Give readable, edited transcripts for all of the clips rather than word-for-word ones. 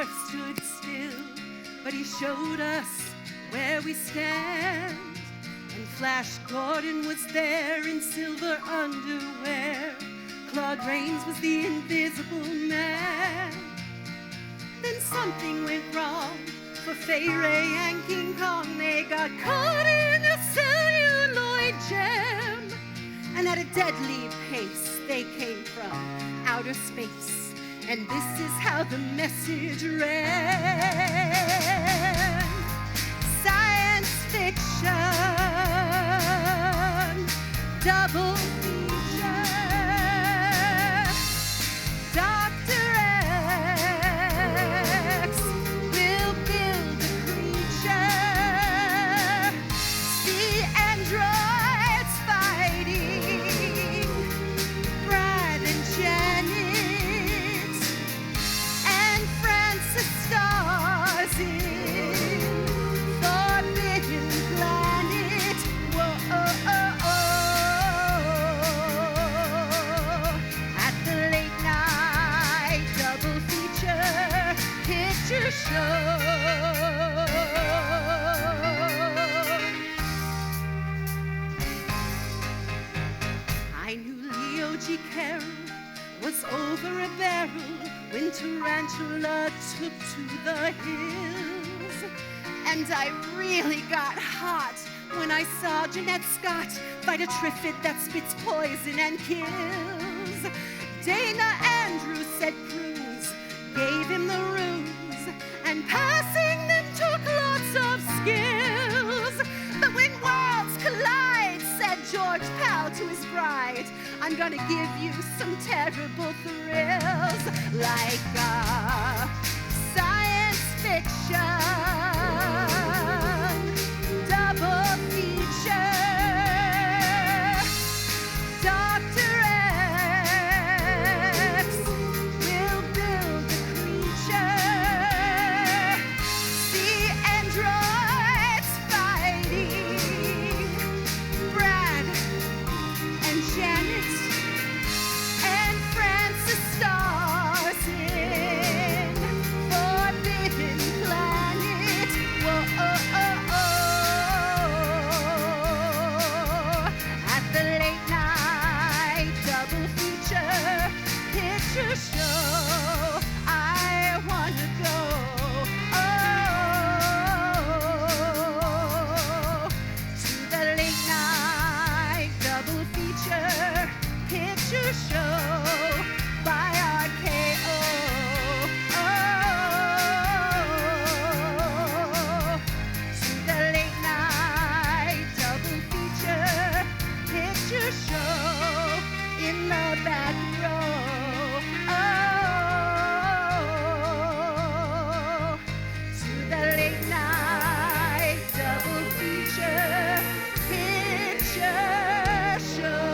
earth stood still, but he showed us where we stand. And Flash Gordon was there in silver underwear. Claude Rains was the invisible man. Then something went wrong for Fay Ray and King Kong. They got caught in a celluloid jam, and at a deadly pace they came from outer space. And this is how the message ran: science fiction, double feature, Dr. X will build a creature, see androids fighting, Brad and Janet, and Francis stars in Forbidden Planet. Whoa, at the late night double feature picture show. I knew Leo G. Carroll was over a barrel when Tarantula took to the hills. And I really got hot when I saw Jeanette Scott fight a Trifid that spits poison and kills. Dana Andrews said Cruise gave him the ruse, and passing them took lots of skills. But when worlds collide, said George Pal to his bride, I'm gonna give you some terrible thrills, like science fiction, double feature, Dr. X will build a creature, see androids fighting, Brad and Janet and Francis stars in Forbidden Planet. Whoa, at the late night double feature picture show. I wanna go to the late night double feature picture show by RKO. To the late night double feature picture show in the back row. To the late night double feature picture show.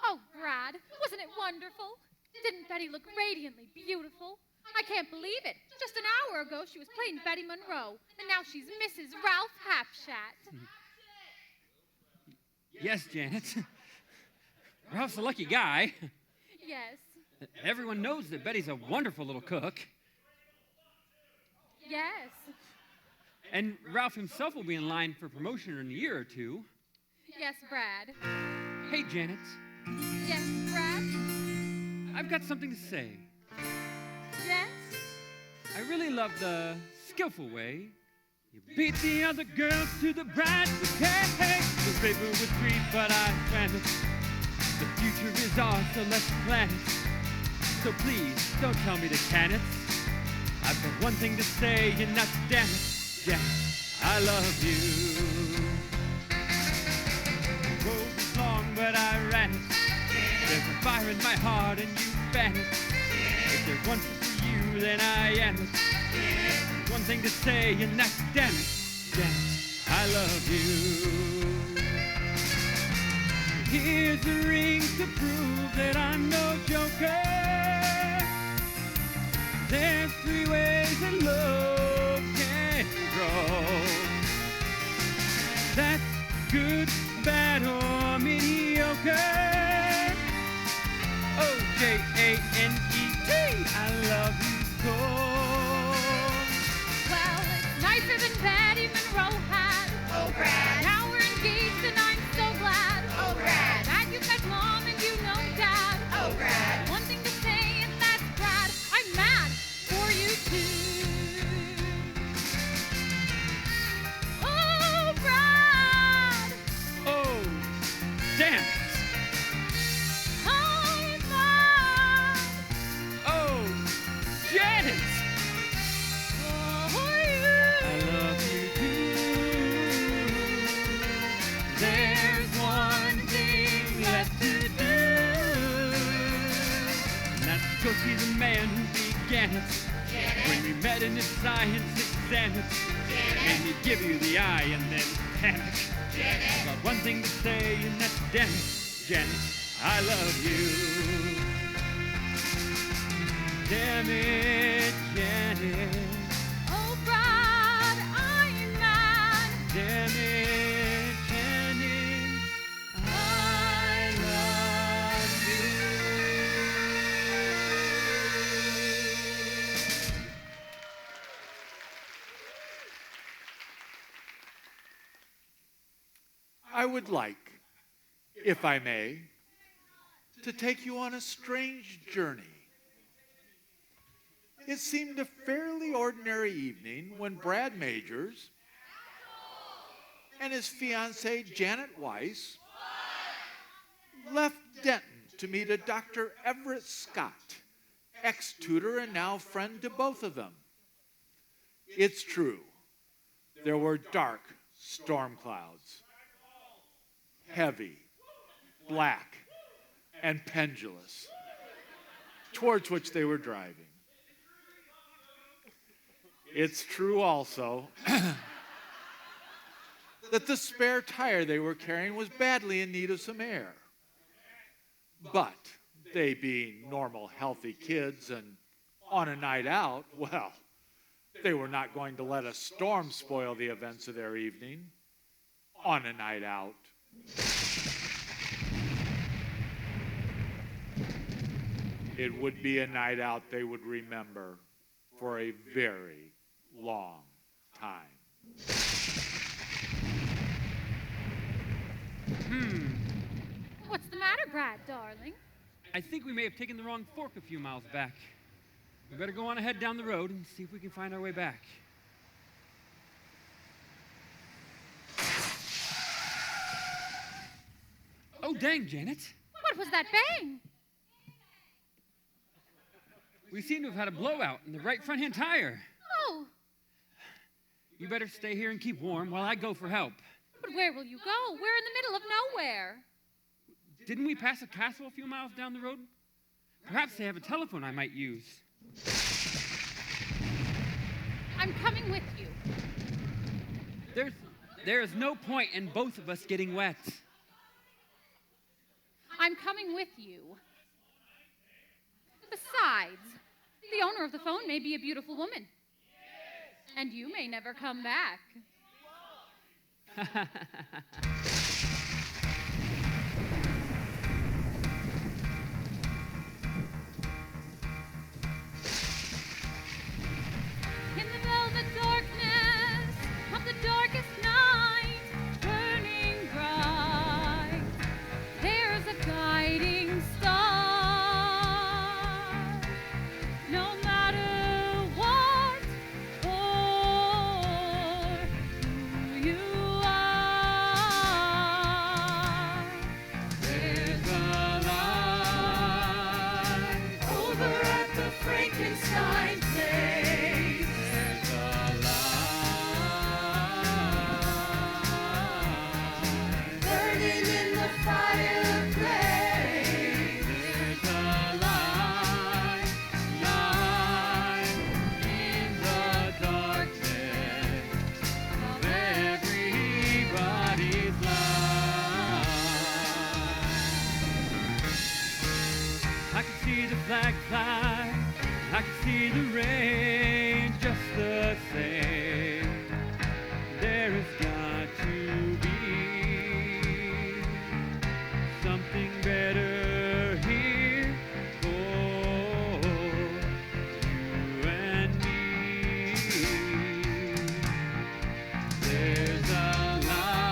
Oh, Brad, wasn't it wonderful? Didn't Betty look radiantly beautiful? I can't believe it. Just an hour ago, she was playing Betty Monroe, and now she's Mrs. Ralph Hapshat. Yes, Janet. Ralph's a lucky guy. Yes, Everyone knows that Betty's a wonderful little cook. yes, And Ralph himself will be in line for promotion in a year or two. yes, Brad. Hey, Janet, Yes, Brad. I've got something to say. Yes, I really love the skillful way you beat the other girls to the bride bouquet. The river was green, but I swam it. The future is ours, so let's plan it. So please, don't tell me to can it. I've got one thing to say, and that's damn it, Janet, I love you. The road was long, but I ran it. There's a fire in my heart, and you fan it. If there's one for you, then I am it. One thing to say, and that's damn it, Janet, I love you. Here's a ring to prove that I'm no joker. There's 3 ways that love can grow. That's good, bad, or mediocre. O-J-A-N-E-T, I love you so. Well, it's nicer than Betty Monroe had. Oh, Brad. Now we're engaged and I'm so glad. Oh, Brad. That you've met Mom and you know Dad. Oh, Brad. One thing to say and that's Brad. I'm mad for you too. Oh, Brad. Oh, damn it. I'm mad Oh, Janet. for I you. love you too. There's one thing left to do, and that's to go see the man who began it. When we met in his science exam, and he'd give you the eye and then panic. Got one thing to say, and that's damn it, Janet, I love you. Damn it, Janet. Oh, Brad, I'm mad. Damn it, Janet, I love you. I would like, if I may, to take you on a strange journey. It seemed a fairly ordinary evening when Brad Majors and his fiancée Janet Weiss left Denton to meet a Dr. Everett Scott, ex-tutor and now friend to both of them. It's true, there were dark storm clouds, heavy, black, and pendulous, towards which they were driving. It's true also that the spare tire they were carrying was badly in need of some air. But they being normal, healthy kids and on a night out, well, they were not going to let a storm spoil the events of their evening on a night out. It would be a night out they would remember for a very long time. What's the matter, Brad, darling? I think we may have taken the wrong fork a few miles back. We better go on ahead down the road and see if we can find our way back. Oh, dang, Janet. What was that bang? We seem to have had a blowout in the right front-hand tire. Oh, You better stay here and keep warm while I go for help. but where will you go? We're in the middle of nowhere. Didn't we pass a castle a few miles down the road? Perhaps they have a telephone I might use. I'm coming with you. There is no point in both of us getting wet. I'm coming with you. Besides, the owner of the phone may be a beautiful woman. And you may never come back. In the velvet darkness of the darkest night, burning bright, there's a guiding star. No matter what or who you are, there's a light over at the Frankenstein place. There's a light burning in the fireplace. There's a light, light in the darkness of everybody's life. I can see the flag fly, I can see the rain just the same. There has got to be something better here for you and me. There's a light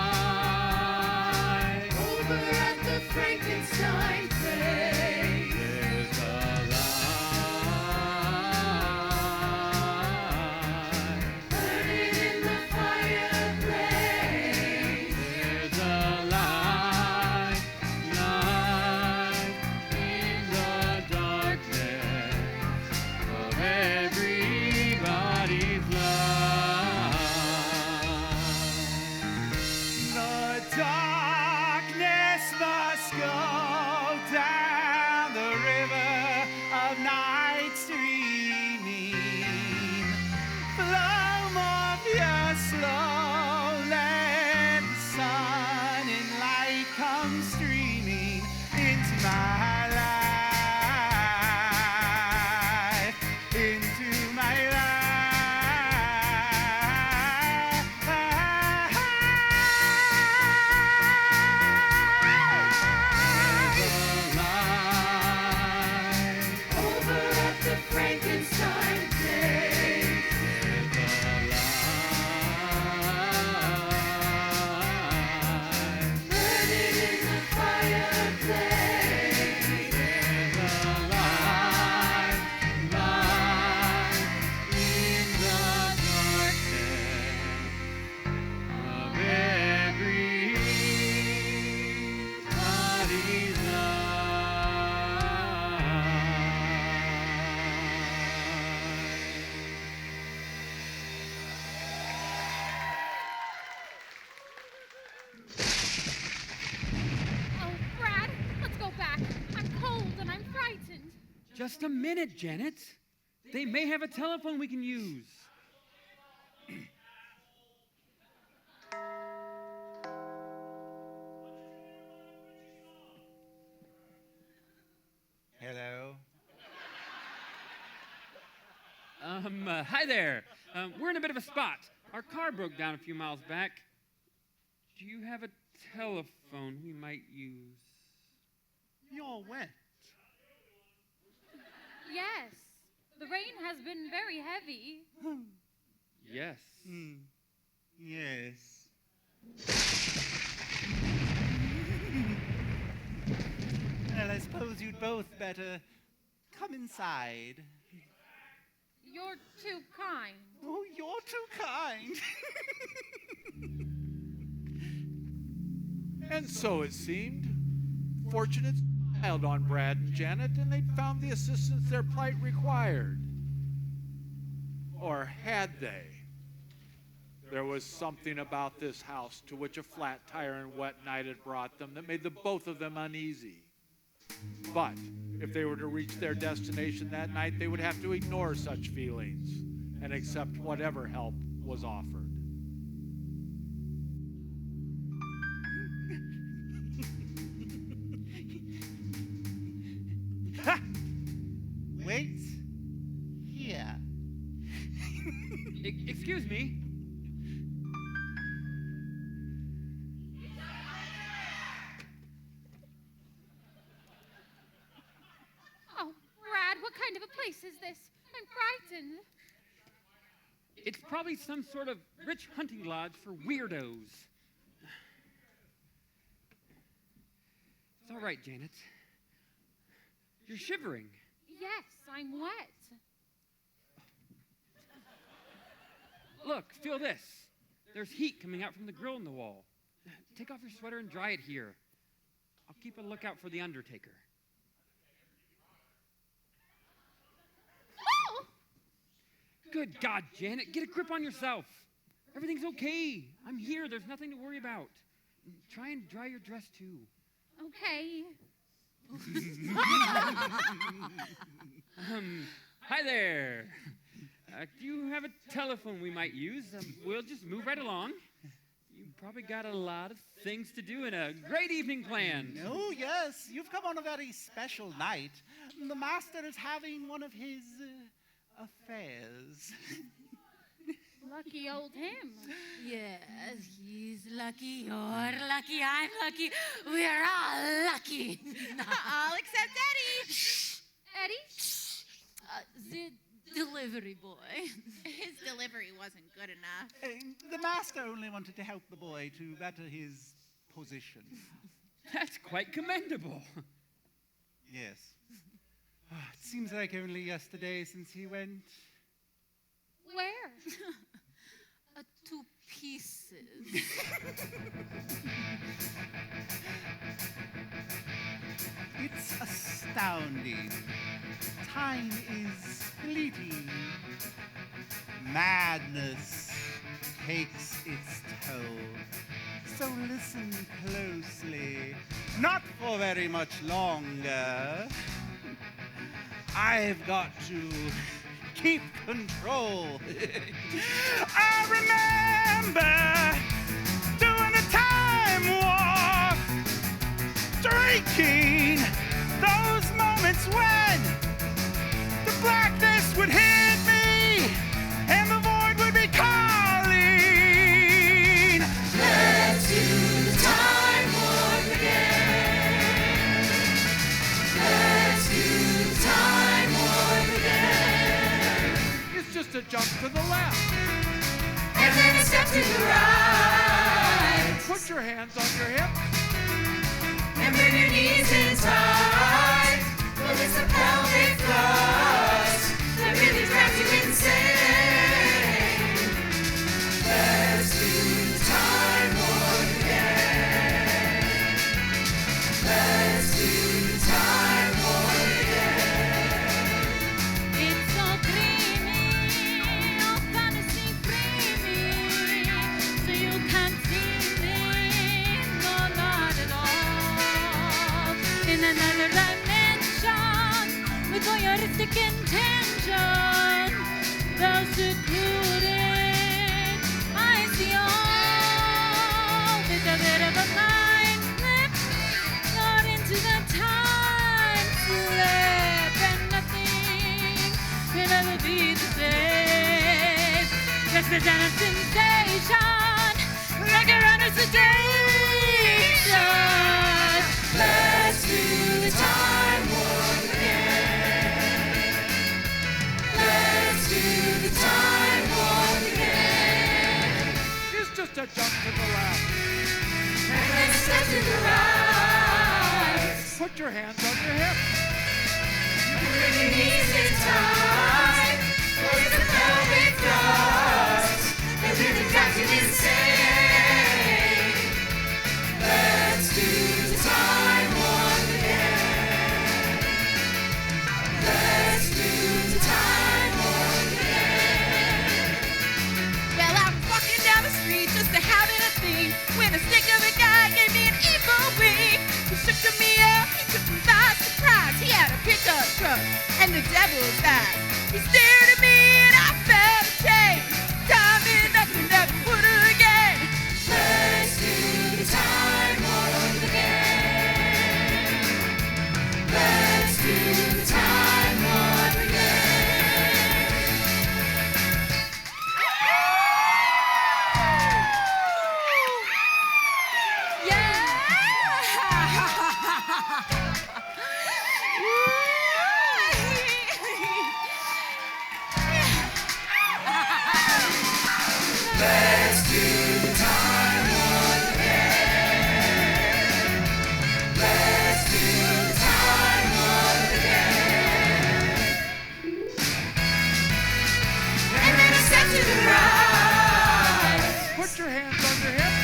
Over at the Frankenstein place. There's a light Burning in the fireplace. There's a light, light in the darkness of everybody's life. The darkness must go down the river of night streaming. Flow Morpheus slow, let the sun and light come streaming into my life, into my life. Over at the Frankenstein place. Burning in the fireplace. Oh, Brad, let's go back. I'm cold and I'm frightened. Just a minute, Janet. They may have a telephone we can use. Hello. Hi there. We're in a bit of a spot. Our car broke down a few miles back. Do you have a telephone we might use? You're wet. Yes, the rain has been very heavy. Yes. Yes. Well, I suppose you'd both better come inside. You're too kind. Oh, you're too kind. And so it seemed. Fortune smiled on Brad and Janet, and they'd found the assistance their plight required. Or had they? There was something about this house to which a flat tire and wet night had brought them that made the both of them uneasy. But if they were to reach their destination that night, they would have to ignore such feelings and accept whatever help was offered. Wait here. Excuse me. Oh, Brad, what kind of a place is this? I'm frightened. It's probably some sort of rich hunting lodge for weirdos. It's all right, Janet. You're shivering. Yes, I'm wet. Look, feel this. There's heat coming out from the grill in the wall. Take off your sweater and dry it here. I'll keep a lookout for the undertaker. Oh! Good God, Janet, get a grip on yourself. Everything's okay. I'm here. There's nothing to worry about. Try and dry your dress, too. Okay. Hi there. Do you have a telephone we might use? We'll just move right along. You've probably got a lot of things to do and a great evening planned. Oh, yes, you've come on a very special night. The master is having one of his affairs. Lucky old him. Yes, he's lucky, you're lucky, I'm lucky, we're all lucky. All except Eddie. Eddie? The delivery boy. His delivery wasn't good enough. The master only wanted to help the boy to better his position. That's quite commendable. Yes. It seems like only yesterday since he went. Where? 2 pieces. It's astounding. Time is fleeting. Madness takes its toll. So listen closely. Not for very much longer. I've got to keep control. I remember doing the time warp, drinking those moments when the blackness would hit me and the void would be calling. Let's do the time warp again. Let's do the time warp again. It's just a jump to the left. And then a step to the right. Put your hands on your hips. And bring your knees in tight. Well, it's a pelvic thrust that really drives you insane. Let's do the time warp again. Let's do the time warp again. It's all dreamy, all fantasy dreamy, so you can't see me, no, not at all. In another dimension, with voyeuristic intention, though secluded, I see all with a bit of a mind flip, not into the time slip, and nothing can ever be the same. Just present a sensation, like a runner's sedation. Let's do the time warp again. Let's do the time warp again. It's just a jump to the left. And then a step to the right. Put your hands on your hips. Bring your knees in tight. Well, it's a pelvic thrust that really drives you insane. Let's do the time warp again. Let's do the time warp again. Well, I was walking down the street just a having a thing when a stick of a guy gave me an evil wink. He shook me up, he took me by surprise. He had a pickup truck and the devil's eyes. He stared at me and I felt a change. Time is nothing, never would again. Let's do the time warp again. Let's do the time warp again. Let's do the time warp again. Let's do the time warp again. And then a step to the right. Put your hands on your hips.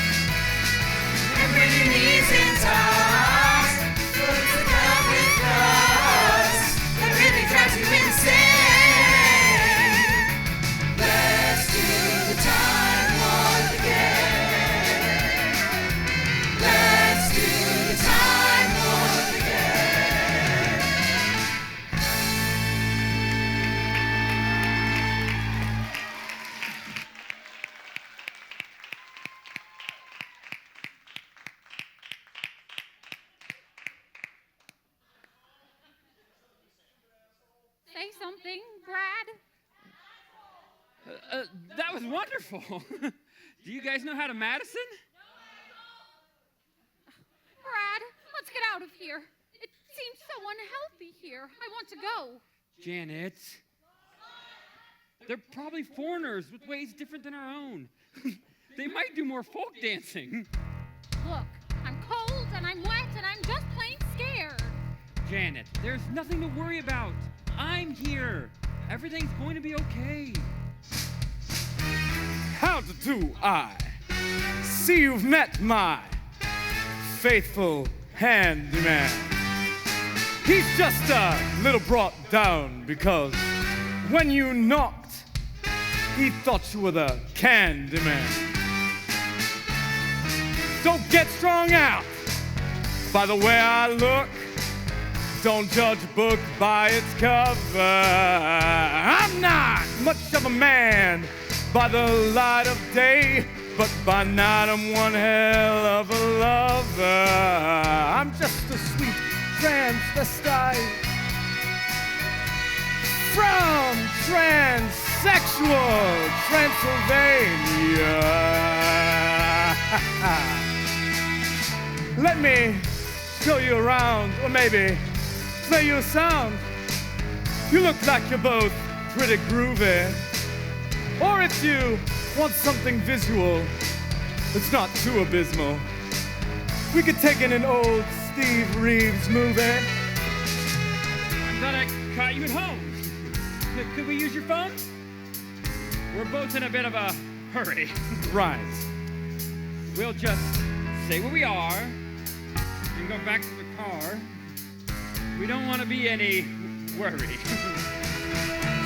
And bring your knees in tight. Well, it's a pelvic thrust that really drives you insane. Let's do the time warp again. Let's do the time warp again. Say something, Brad. That was wonderful. Do you guys know how to Madison? Brad, let's get out of here. It seems so unhealthy here. I want to go. Janet. They're probably foreigners with ways different than our own. They might do more folk dancing. Look, I'm cold and I'm wet and I'm just plain scared. Janet, there's nothing to worry about. I'm here. Everything's going to be okay. How do I see you've met my faithful handyman? He's just a little brought down because when you knocked, he thought you were the candy man. Don't get strung out by the way I look. Don't judge a book by its cover. I'm not much of a man by the light of day, but by night I'm one hell of a lover. I'm just a sweet transvestite from transsexual Transylvania. Let me show you around, or maybe play you a sound. You look like you're both pretty groovy. Or if you want something visual that's not too abysmal, we could take in an old Steve Reeves movie. I thought I caught you at home. Could we use your phone? We're both in a bit of a hurry. Right. We'll just say where we are and go back to the car. We don't want to be any worry.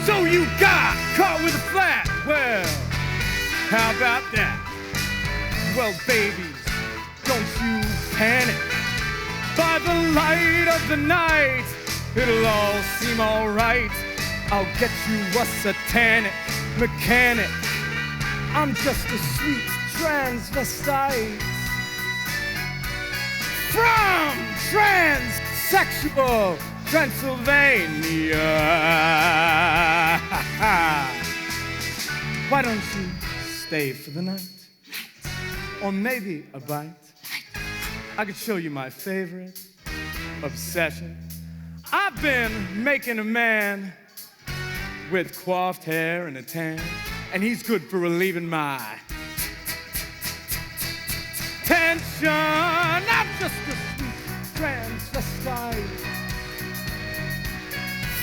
So you got caught with a flat. Well, how about that? Well, babies, don't you panic. By the light of the night, it'll all seem all right. I'll get you a satanic mechanic. I'm just a sweet transvestite from transsexual Transylvania. Why don't you stay for the night? Or maybe a bite? I could show you my favorite obsession. I've been making a man with coiffed hair and a tan, and he's good for relieving my tension. I'm just a sweet transvestite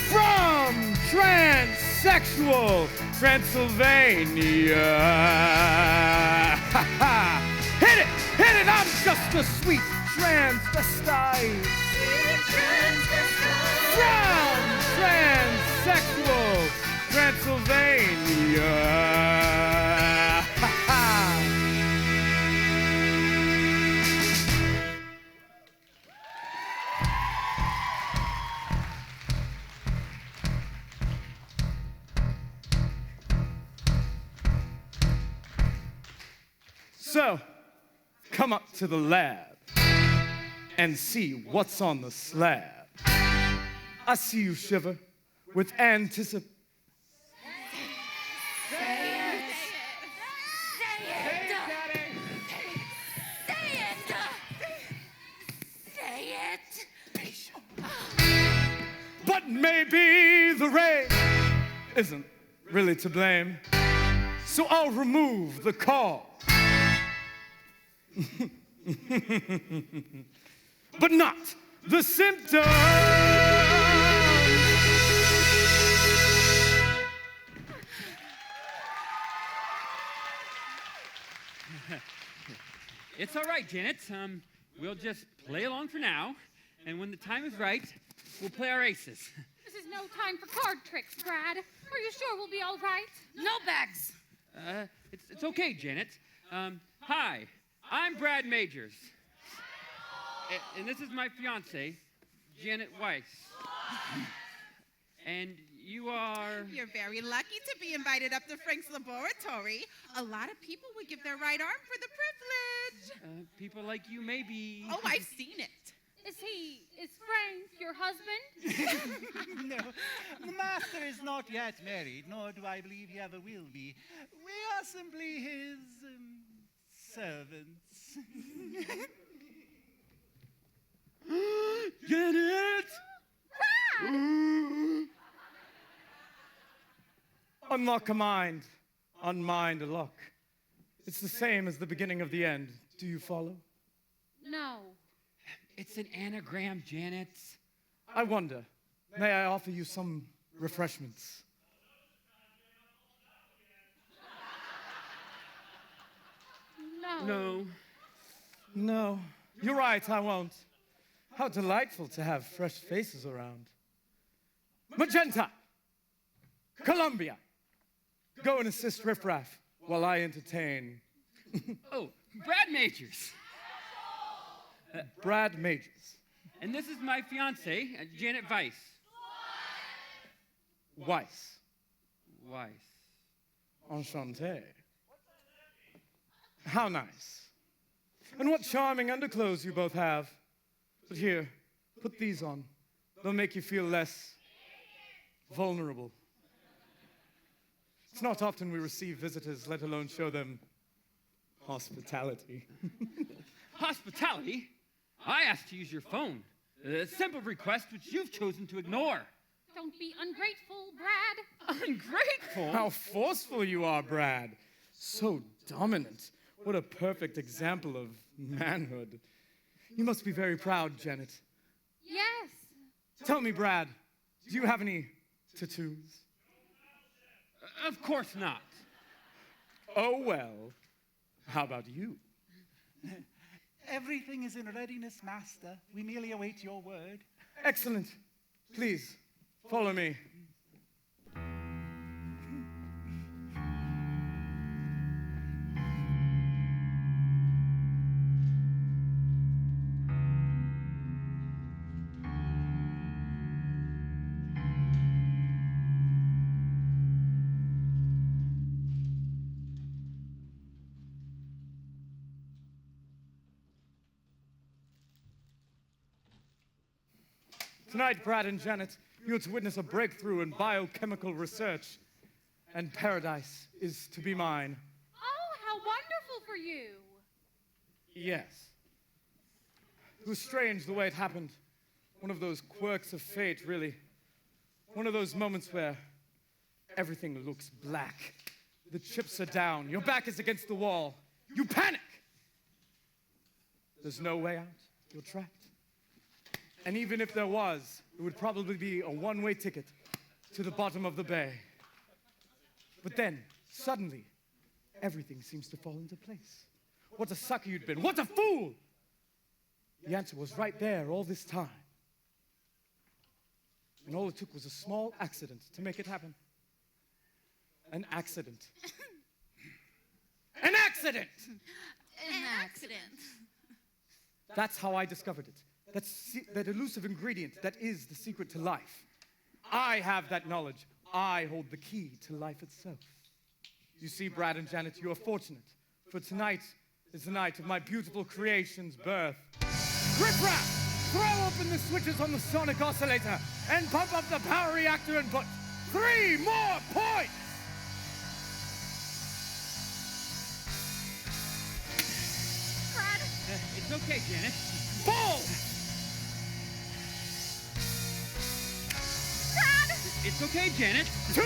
from transsexual Transylvania. Hit it, I'm just a sweet transvestite from transsexual Transylvania. So, come up to the lab and see what's on the slab. I see you shiver with anticipation. But maybe the rain isn't really to blame, so I'll remove the cause. But not the symptoms. It's all right, Janet. We'll just play along for now, and when the time is right, we'll play our aces. This is no time for card tricks, Brad. Are you sure we'll be all right? No bags. It's okay, Janet. Hi, I'm Brad Majors. And this is my fiancée, Janet Weiss. And you are... You're very lucky to be invited up to Frank's laboratory. A lot of people would give their right arm for the privilege. People like you, maybe. Oh, I've seen it. Is Frank your husband? No, the master is not yet married, nor do I believe he ever will be. We are simply his servants. Janet! Unlock a mind, unmind a lock. It's the same as the beginning of the end. Do you follow? No. It's an anagram, Janet. I wonder, may I offer you some refreshments? No. No. No, you're right, I won't. How delightful to have fresh faces around. Magenta! Columbia! Go and assist Riff Raff while I entertain Oh, Brad Majors. Brad Majors. And this is my fiancée, Janet Weiss. Weiss. Weiss. Enchanté. How nice. And what charming underclothes you both have. But here, put these on. They'll make you feel less vulnerable. It's not often we receive visitors, let alone show them hospitality. Hospitality? I asked to use your phone. A simple request which you've chosen to ignore. Don't be ungrateful, Brad. Ungrateful? How forceful you are, Brad. So dominant. What a perfect example of manhood. You must be very proud, Janet. Yes. Tell me, Brad, do you have any tattoos? Of course not. Oh, well. How about you? Everything is in readiness, Master. We merely await your word. Excellent. Please, follow me. Tonight, Brad and Janet, you're to witness a breakthrough in biochemical research, and paradise is to be mine. Oh, how wonderful for you. Yes. It was strange the way it happened. One of those quirks of fate, really. One of those moments where everything looks black. The chips are down. Your back is against the wall. You panic. There's no way out. You're trapped. And even if there was, it would probably be a one-way ticket to the bottom of the bay. But then, suddenly, everything seems to fall into place. What a sucker you'd been. What a fool! The answer was right there all this time. And all it took was a small accident to make it happen. An accident. An accident! An accident. That's how I discovered it. That elusive ingredient that is the secret to life. I have that knowledge. I hold the key to life itself. You see, Brad and Janet, you are fortunate, for tonight is the night of my beautiful creation's birth. Riff Raff, throw open the switches on the sonic oscillator and pump up the power reactor and put 3 more points! Brad. It's okay, Janet. Full! Brad. It's okay, Janet. 2!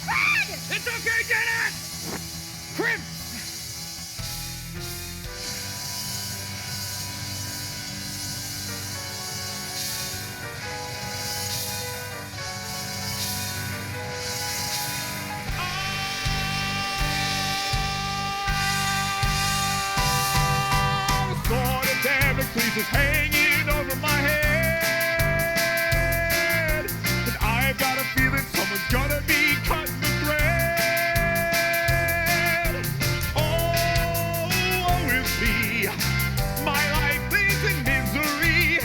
Brad. It's okay, Janet! Crimp! Is hanging over my head, and I've got a feeling someone's gonna be cutting the thread. Oh, woe is me, my life is in misery,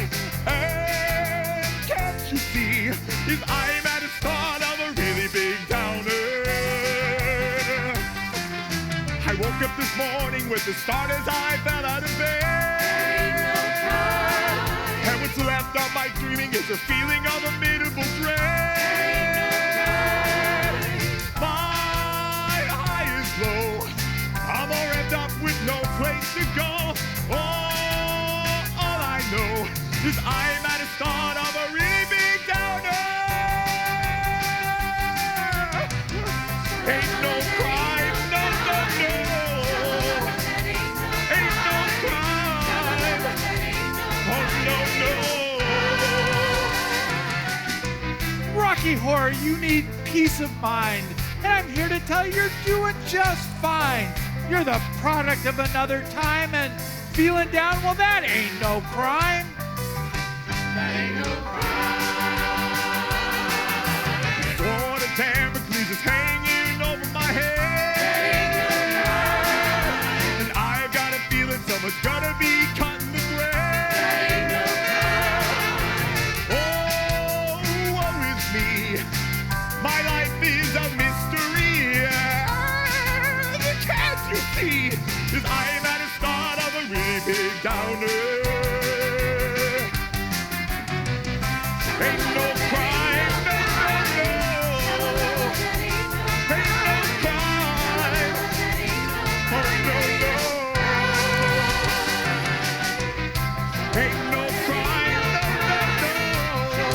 and can't you see, is I'm at the start of a really big downer. I woke up this morning with the start as I fell out of bed. And what's left of my dreaming is a feeling of unbeatable dread. My high is low. I'm all wrapped up with no place to go. Oh, all I know is I'm at the start of a really big Rocky Horror, you need peace of mind. And I'm here to tell you you're doing just fine. You're the product of another time, and feeling down, well, that ain't no crime. That ain't no crime. Sword of Damocles is hanging over my head. That ain't no crime. And I've got a feeling someone's gonna be cutting the thread. That ain't no crime. Oh, woe is me. My life is a mystery. Can't you see? 'Cause I'm at the start of a really big downer. Ain't no crime, no, no, no. Ain't no crime. Oh, no, no. Ain't no crime, no, no, no.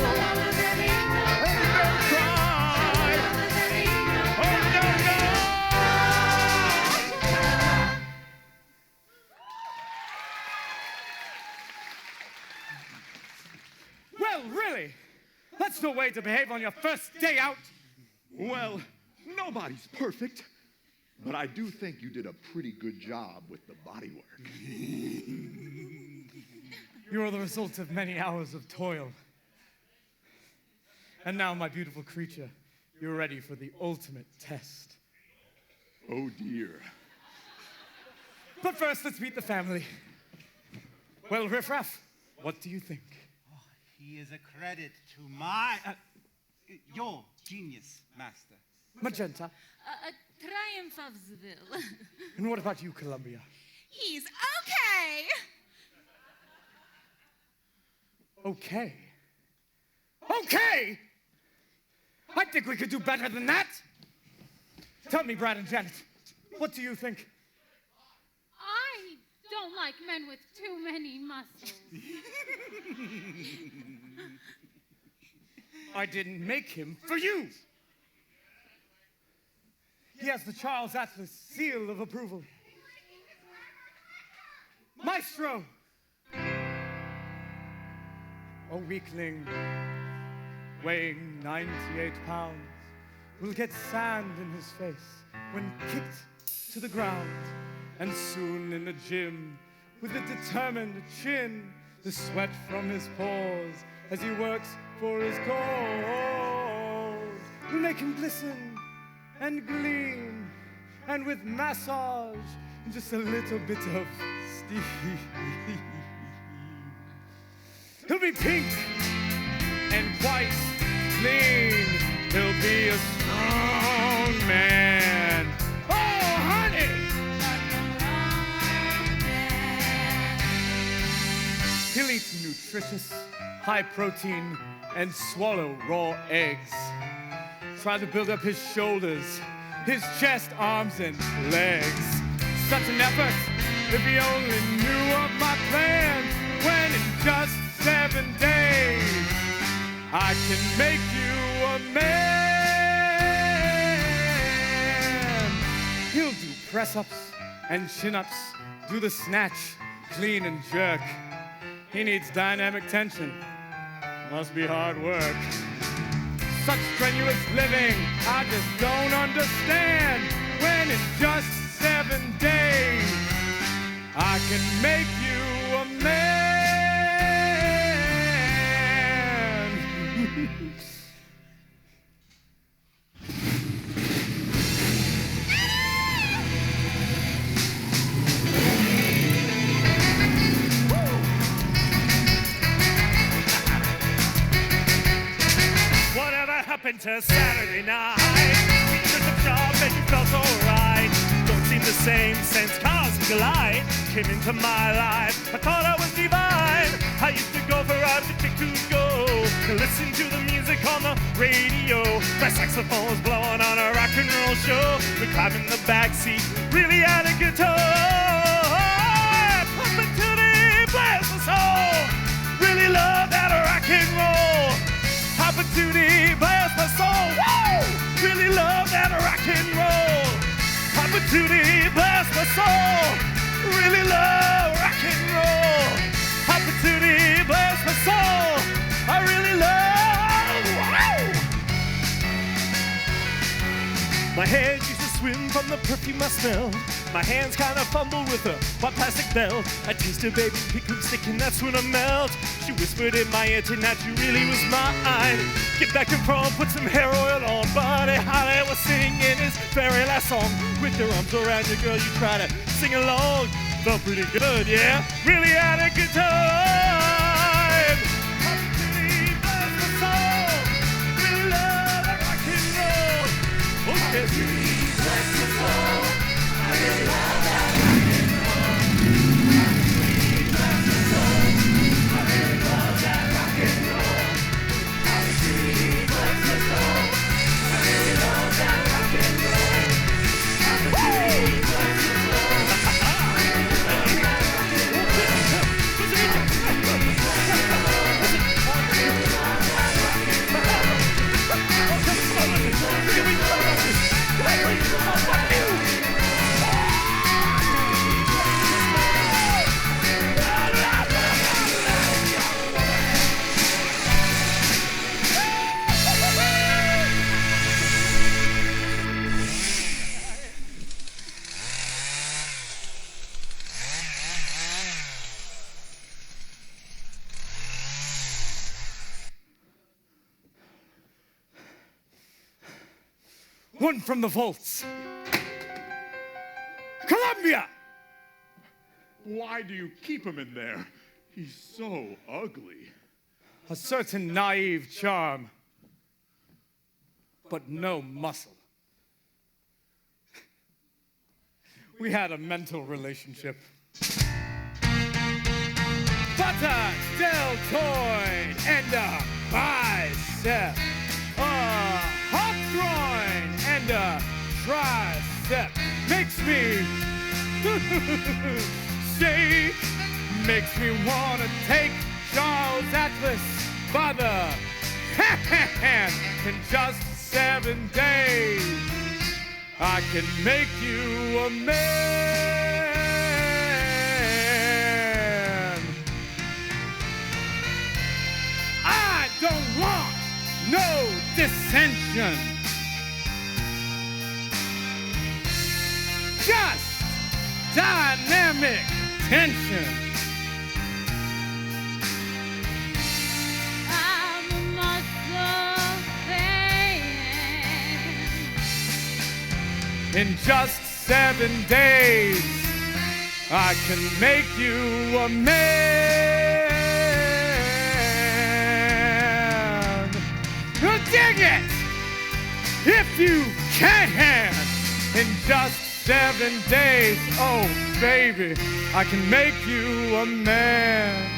Ain't no crime. Oh, no, no. Well, really? That's no way to behave on your first day out. Well, nobody's perfect, but I do think you did a pretty good job with the body work. You are the result of many hours of toil. And now, my beautiful creature, you're ready for the ultimate test. Oh, dear. But first, let's meet the family. Well, Riff Raff, what do you think? He is a credit to my, your genius, master. Magenta. A triumph of the will. And what about you, Columbia? He's okay. Okay. Okay! I think we could do better than that. Tell me, Brad and Janet, what do you think? I don't like men with too many muscles. I didn't make him for you. He has the Charles Atlas seal of approval. Maestro! A weakling weighing 98 pounds will get sand in his face when kicked to the ground. And soon in the gym, with a determined chin, the sweat from his pores as he works for his cause will make him glisten and gleam, and with massage and just a little bit of steam, he'll be pink and white, clean. He'll be a strong man. Oh, honey! He'll eat nutritious, high protein, and swallow raw eggs. Try to build up his shoulders, his chest, arms, and legs. Such an effort, if he only knew of my plans, when in just 7 days, I can make you a man. He'll do press-ups and chin-ups, do the snatch, clean and jerk. He needs dynamic tension. Must be hard work. Such strenuous living, I just don't understand. When in just 7 days, I can make you a man. Whatever happened to Saturday night? We took a job and you felt alright. Don't seem the same since cars collide came into my life. I thought I was divine. I used to go for a chick to go to listen to the music on the radio. My saxophone was blowing on a rock and roll show. We climbed in the back seat, really had a good time. Pumping to the blast my soul. Really love that rock and roll. Opportunity blast my soul. Whoa! Really love that rock and roll. Opportunity blast my soul. Really love rock and roll. Opportunity blast my soul. I really love. Whoa! from the perfume I smelled. My hands kind of fumble with a white plastic belt. I taste a baby pickled stick and that's when I melt. She whispered in my ear tonight she really was mine. Get back and front, put some hair oil on. Buddy Holly was singing his very last song. With your arms around your girl, you try to sing along. Felt pretty good, yeah? Really had a good time. How pretty does the soul? We love and rock and roll. Okay. Bless the soul. I really love that rock and roll. How pretty bless the soul. I really love that rock and roll. How pretty bless the soul. I really love that rock and roll. How pretty bless the soul. One from the vaults. Columbia! Why do you keep him in there? He's so ugly. A certain naive charm, but no muscle. We had a mental relationship. But a deltoid and a bicep. A hop groin and a tricep makes me shake, makes me wanna take Charles Atlas by the hand. In just 7 days, I can make you a man. I don't want no dissension. Just dynamic tension. I'm a muscle fan. In just 7 days, I can make you a man. Dig it! If you can! In just 7 days, oh baby, I can make you a man.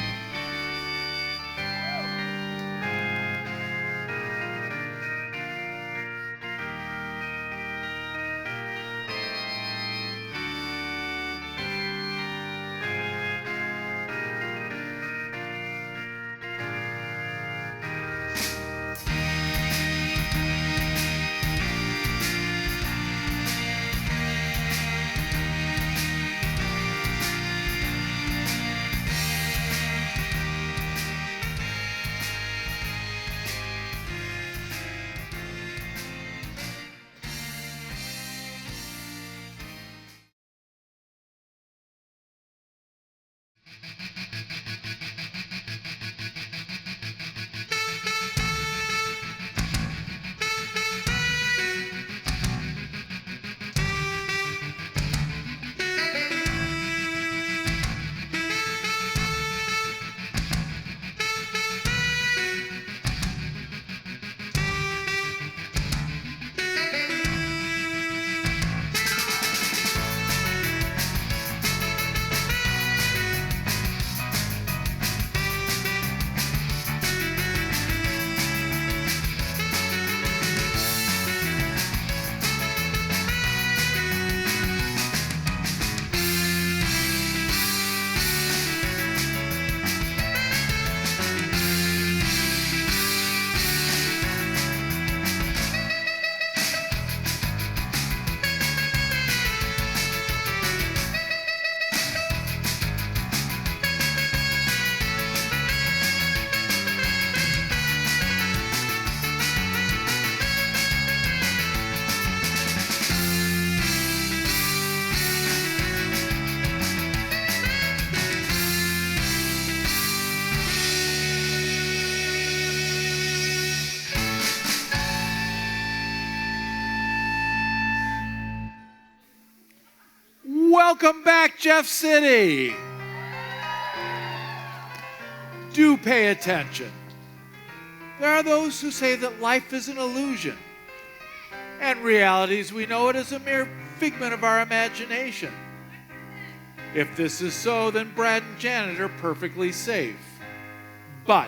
Welcome back, Jeff City. Do pay attention. There are those who say that life is an illusion, and reality as we know it is a mere figment of our imagination. If this is so, then Brad and Janet are perfectly safe. But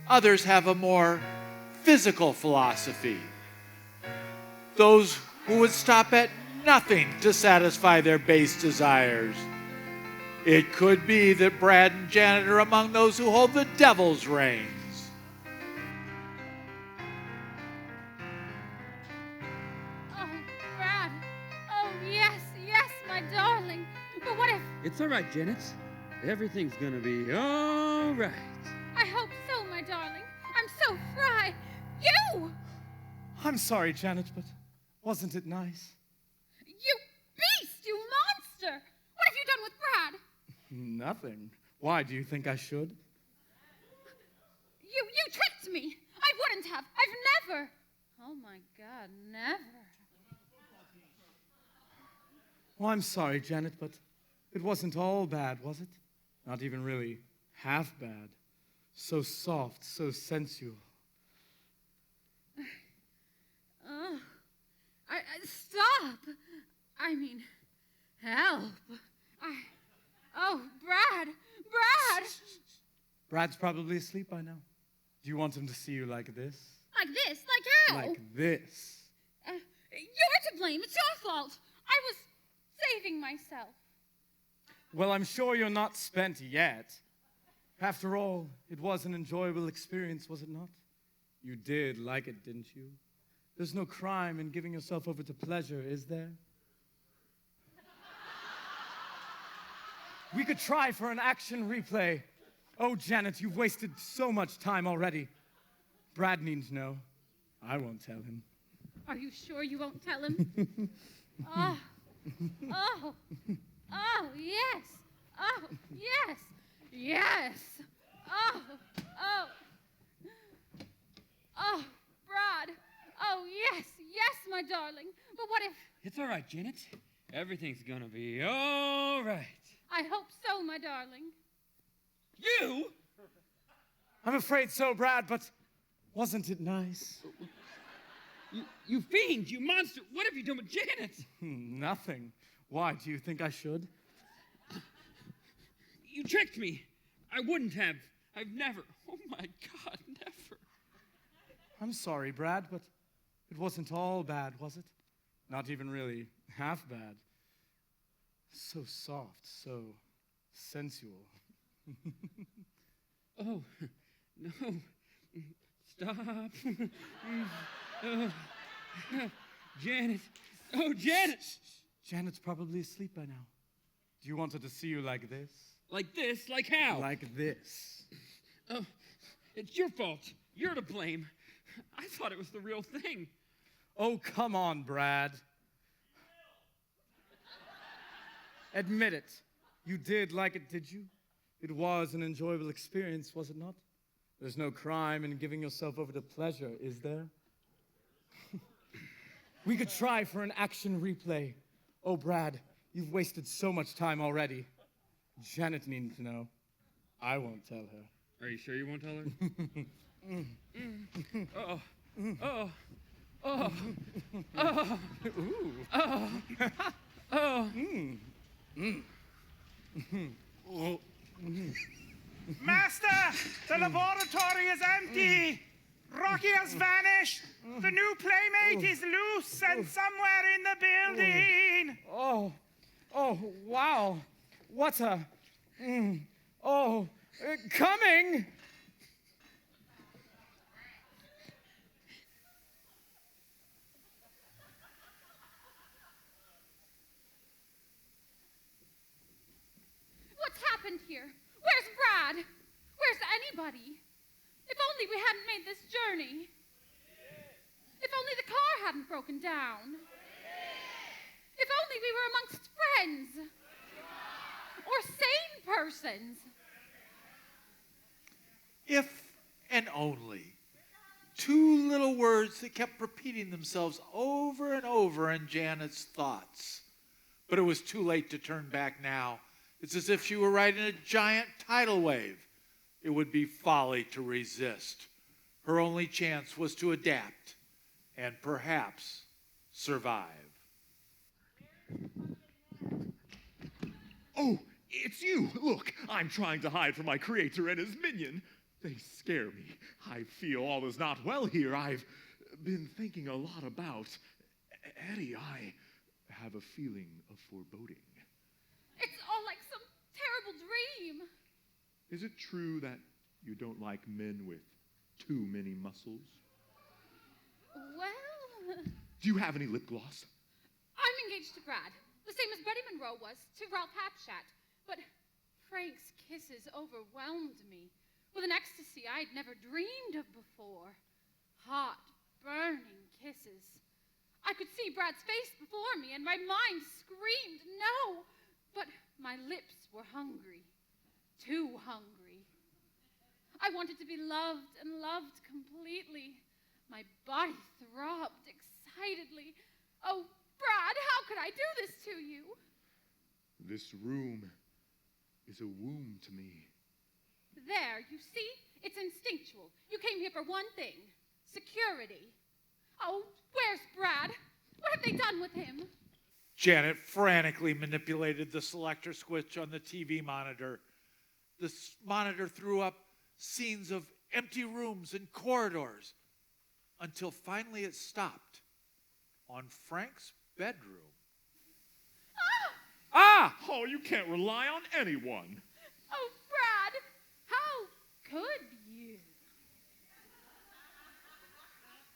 others have a more physical philosophy. Those who would stop at nothing to satisfy their base desires. It could be that Brad and Janet are among those who hold the devil's reins. Oh, Brad. Oh, yes, yes, my darling. But what if... It's all right, Janet. Everything's gonna be all right. I hope so, my darling. I'm so fried. You! I'm sorry, Janet, but wasn't it nice? You beast! You monster! What have you done with Brad? Nothing. Why, do you think I should? You tricked me. I wouldn't have. I've never. Oh, my God, never. Well, I'm sorry, Janet, but it wasn't all bad, was it? Not even really half bad. So soft, so sensual. Oh, stop. I mean, help. Oh, Brad. Brad's probably asleep by now. Do you want him to see you like this? Like this? Like how? Like this. You're to blame. It's your fault. I was saving myself. Well, I'm sure you're not spent yet. After all, it was an enjoyable experience, was it not? You did like it, didn't you? There's no crime in giving yourself over to pleasure, is there? We could try for an action replay. Oh, Janet, you've wasted so much time already. Brad needs to know. I won't tell him. Are you sure you won't tell him? Oh, yes. Oh, yes. Yes. Oh, Brad. Oh, yes, my darling. But what if... It's all right, Janet. Everything's gonna be all right. I hope so, my darling. You? I'm afraid so, Brad, but wasn't it nice? You fiend, you monster. What have you done with Janet? Nothing. Why, do you think I should? You tricked me. I wouldn't have. I've never. Oh, my God, never. I'm sorry, Brad, but it wasn't all bad, was it? Not even really half bad. So soft, so sensual. Oh, no. Stop. Janet. Oh, Janet. Janet's probably asleep by now. Do you want her to see you like this? Like this? Like how? Like this. Oh, it's your fault. You're to blame. I thought it was the real thing. Oh, come on, Brad. Admit it. You did like it, did you? It was an enjoyable experience, was it not? There's no crime in giving yourself over to pleasure, is there? We could try for an action replay. Oh, Brad, you've wasted so much time already. Janet needs to know. I won't tell her. Are you sure you won't tell her? Oh. Oh. Oh. Oh. Ooh. Oh. Oh. Master, the laboratory is empty. Rocky has vanished. The new playmate is loose and somewhere in the building. Oh, wow. What a... coming! What's happened here? Where's Brad? Where's anybody? If only we hadn't made this journey. If only the car hadn't broken down. If only we were amongst friends. Or sane persons. If and only. Two little words that kept repeating themselves over and over in Janet's thoughts. But it was too late to turn back now. It's as if she were riding a giant tidal wave. It would be folly to resist. Her only chance was to adapt and perhaps survive. Oh, it's you. Look, I'm trying to hide from my creator and his minion. They scare me. I feel all is not well here. I've been thinking a lot about Eddie. I have a feeling of foreboding. It's all like some terrible dream. Is it true that you don't like men with too many muscles? Well, Do you have any lip gloss? I'm engaged to Brad, the same as Betty Monroe was to Ralph Hapschatt. But Frank's kisses overwhelmed me with an ecstasy I'd never dreamed of before. Hot, burning kisses. I could see Brad's face before me, and my mind screamed no. But my lips were hungry, too hungry. I wanted to be loved and loved completely. My body throbbed excitedly. Oh, Brad, how could I do this to you? This room is a womb to me. There, you see? It's instinctual. You came here for one thing, security. Oh, where's Brad? What have they done with him? Janet frantically manipulated the selector switch on the TV monitor. The monitor threw up scenes of empty rooms and corridors until finally it stopped on Frank's bedroom. Ah! Oh, you can't rely on anyone. Oh, Brad, how could you?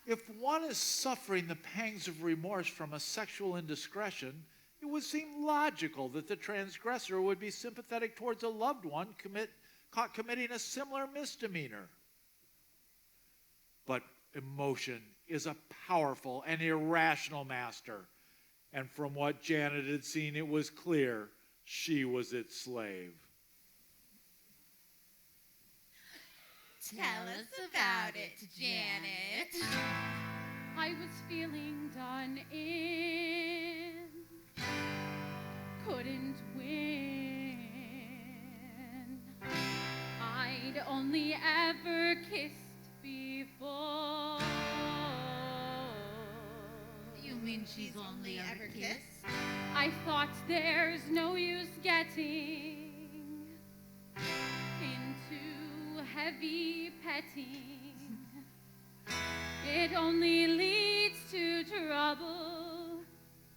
If one is suffering the pangs of remorse from a sexual indiscretion, it would seem logical that the transgressor would be sympathetic towards a loved one caught committing a similar misdemeanor. But emotion is a powerful and irrational master, and from what Janet had seen, it was clear she was its slave. Tell us about it, Janet. I was feeling done in, couldn't win. I'd only ever kissed before. You mean she's only ever kissed? I thought there's no use getting into heavy petting. It only leads to trouble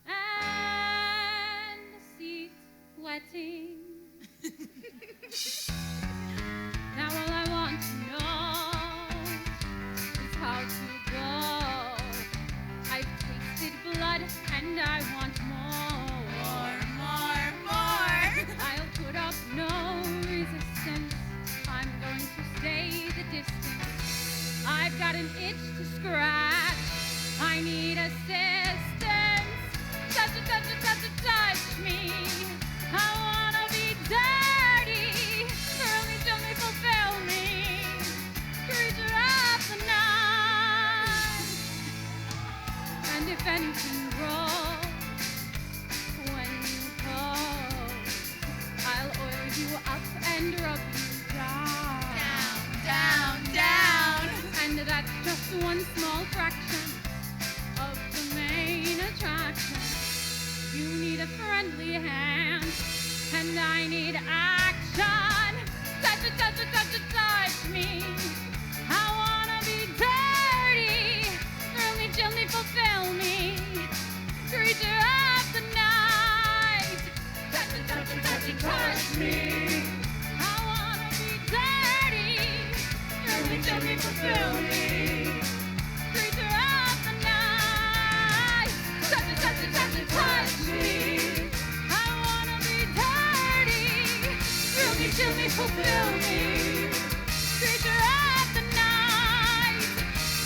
and seat wetting. Now all I want to know is how to go. I've tasted blood and I want more. More. I'll put up no resistance. I'm going to stay the distance. I've got an itch to scratch. I need assistance. Touch me. I wanna be dirty. Girlie, gently fulfill me. Creature of the night. And if anything grows when you pose, I'll oil you up and rub you down. And that's just one small fraction of the main attraction. You need a friendly hand, and I need action. Touch me. I wanna be dirty. Really gently fulfill me. Creature of the night. Touch me. I wanna be dirty. Really gently fulfill me. Creature of the night. Touch me. I wanna be dirty. Really gently fulfill me. Creature of the night.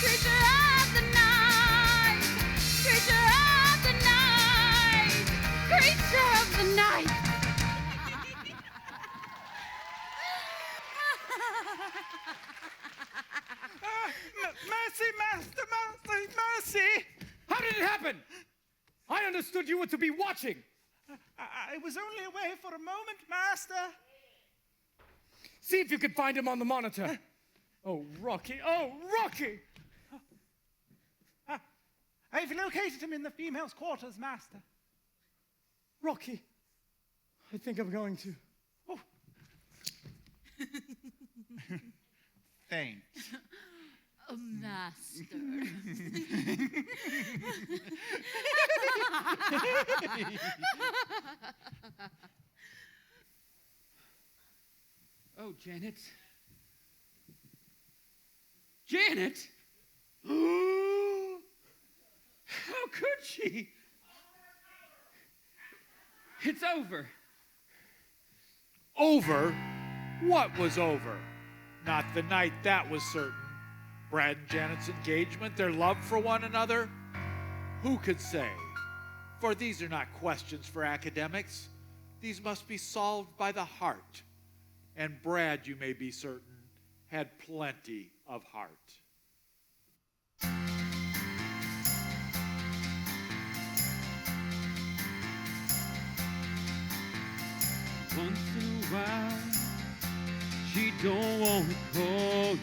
Creature of the night. Creature of the night. Creature of the night. Mercy, master, mercy, mercy! How did it happen? I understood you were to be watching. I was only away for a moment, Master. See if you can find him on the monitor. Oh, Rocky. Oh, Rocky! I've located him in the female's quarters, Master. Rocky, I think I'm going to. Oh. Thanks. Oh, Master. Oh, Janet. Janet? How could she? It's over. Over? What was over? Not the night, that was certain. Brad and Janet's engagement, their love for one another? Who could say? For these are not questions for academics. These must be solved by the heart. And Brad, you may be certain, had plenty of heart. Once in a while, she don't want to call you.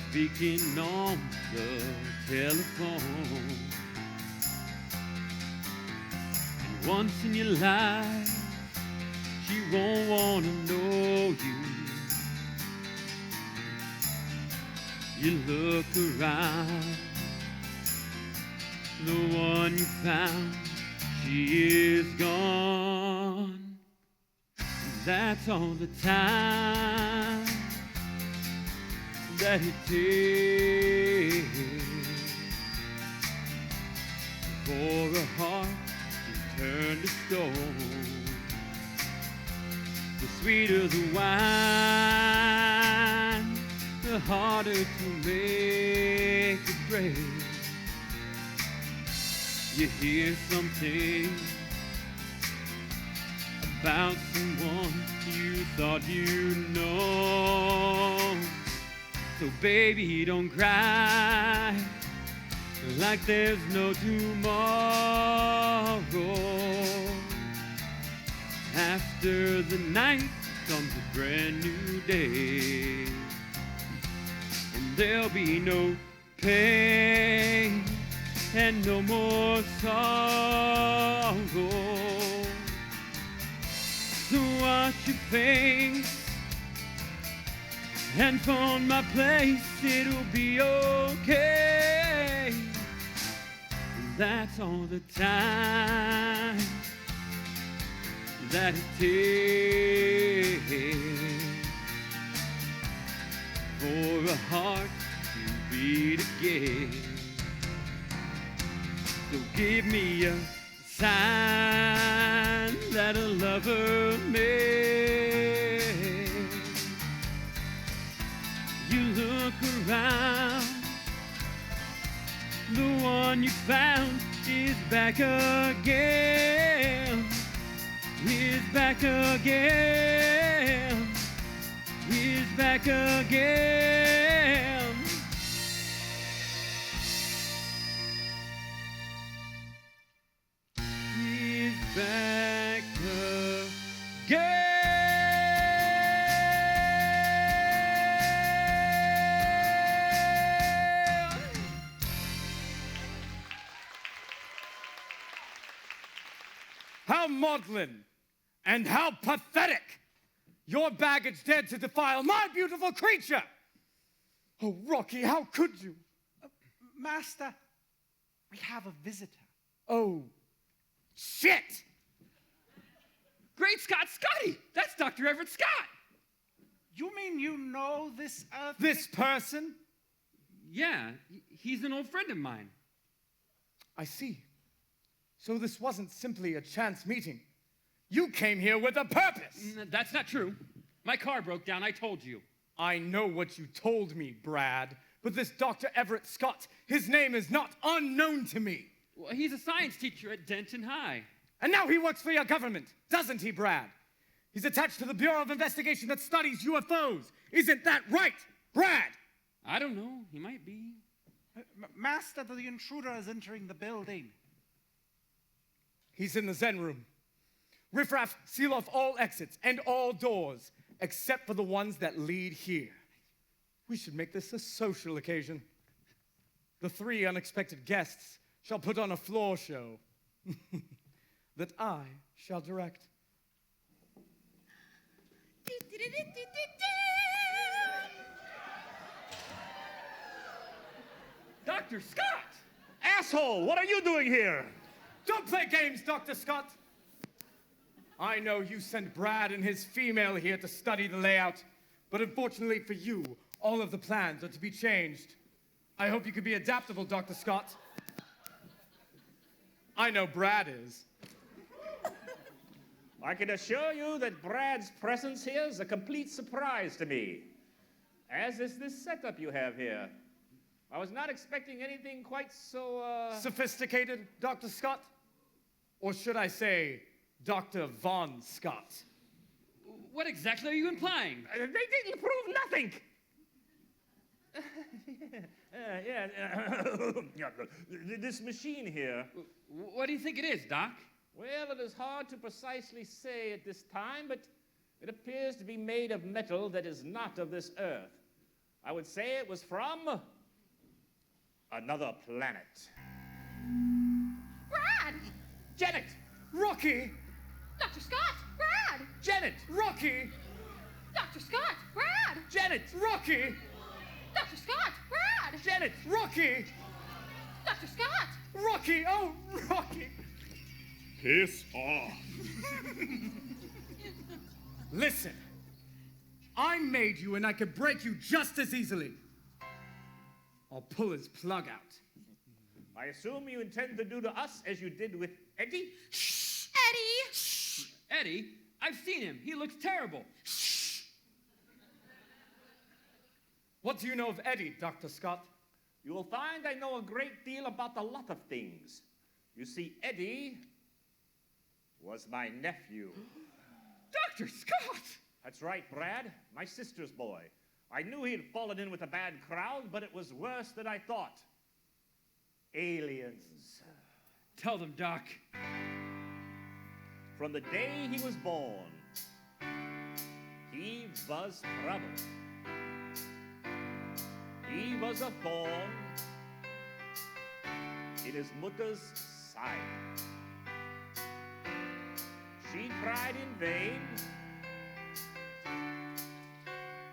Speaking on the telephone. And once in your life, she won't want to know you. You look around, the one you found, she is gone. That's all the time that it takes for a heart to turn to stone. The sweeter the wine, the harder to make it break. You hear something about someone you thought you know. So baby, don't cry like there's no tomorrow. After the night comes a brand new day, and there'll be no pain and no more sorrow. So wash your face and phone my place, it'll be okay. And that's all the time that it takes for a heart to beat again. So give me a sign that a lover made. You look around, the one you found is back again. Is back again. Is back again. Is back again. How maudlin and how pathetic! Your baggage dared to defile my beautiful creature! Oh, Rocky, how could you? Master, we have a visitor. Oh, shit! Great Scott, Scotty! That's Dr. Everett Scott! You mean you know this This person? Yeah, he's an old friend of mine. I see. So this wasn't simply a chance meeting. You came here with a purpose! That's not true. My car broke down, I told you. I know what you told me, Brad, but this Dr. Everett Scott, his name is not unknown to me. Well, he's a science teacher at Denton High. And now he works for your government, doesn't he, Brad? He's attached to the Bureau of Investigation that studies UFOs. Isn't that right, Brad? I don't know, he might be. Master, the intruder is entering the building. He's in the Zen room. Riffraff, seal off all exits and all doors, except for the ones that lead here. We should make this a social occasion. The 3 unexpected guests shall put on a floor show that I shall direct. Dr. Scott! Asshole, what are you doing here? Don't play games, Dr. Scott. I know you sent Brad and his female here to study the layout, but unfortunately for you, all of the plans are to be changed. I hope you can be adaptable, Dr. Scott. I know Brad is. I can assure you that Brad's presence here is a complete surprise to me, as is this setup you have here. I was not expecting anything quite so, Sophisticated, Dr. Scott? Or should I say, Dr. Von Scott? What exactly are you implying? They didn't prove nothing. This machine here. What do you think it is, Doc? Well, it is hard to precisely say at this time, but it appears to be made of metal that is not of this earth. I would say it was from another planet. Brad! Janet! Rocky! Dr. Scott! Brad! Janet! Rocky! Dr. Scott! Brad! Janet! Rocky! Dr. Scott! Brad! Janet! Rocky! Dr. Scott! Rocky! Oh, Rocky! Piss off. Listen, I made you and I could break you just as easily. I'll pull his plug out. I assume you intend to do to us as you did with Eddie? Shh! Eddie! Eddie? I've seen him. He looks terrible. What do you know of Eddie, Dr. Scott? You will find I know a great deal about a lot of things. You see, Eddie was my nephew. Dr. Scott! That's right, Brad. My sister's boy. I knew he had fallen in with a bad crowd, but it was worse than I thought. Aliens. Tell them, Doc. From the day he was born, he was trouble. He was a thorn in his mother's side. She tried in vain,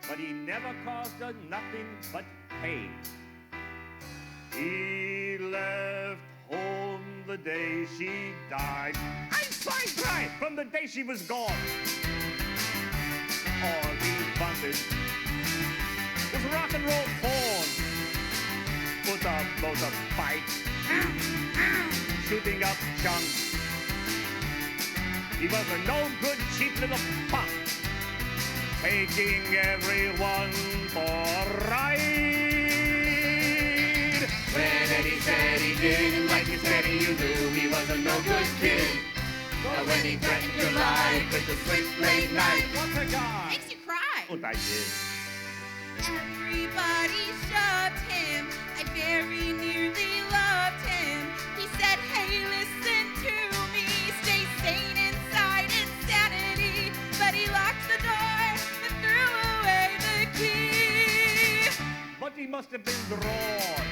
but he never caused her nothing but pain. He left home the day she died. I'm fine, right, from the day she was gone. All he wanted was rock and roll porn. Put a motorbike, shooting up chunks. He was a no-good, cheap little punk, taking everyone for a ride. When Eddie said he didn't like his Eddie, you knew he was a no-good kid. But when he threatened your life with the switchblade knife, What a guy! Makes you cry. Und I did. Everybody shoved him. I very nearly loved him. He said, hey, listen to me. Stay sane inside insanity. But he locked the door and threw away the key. But he must have been drawn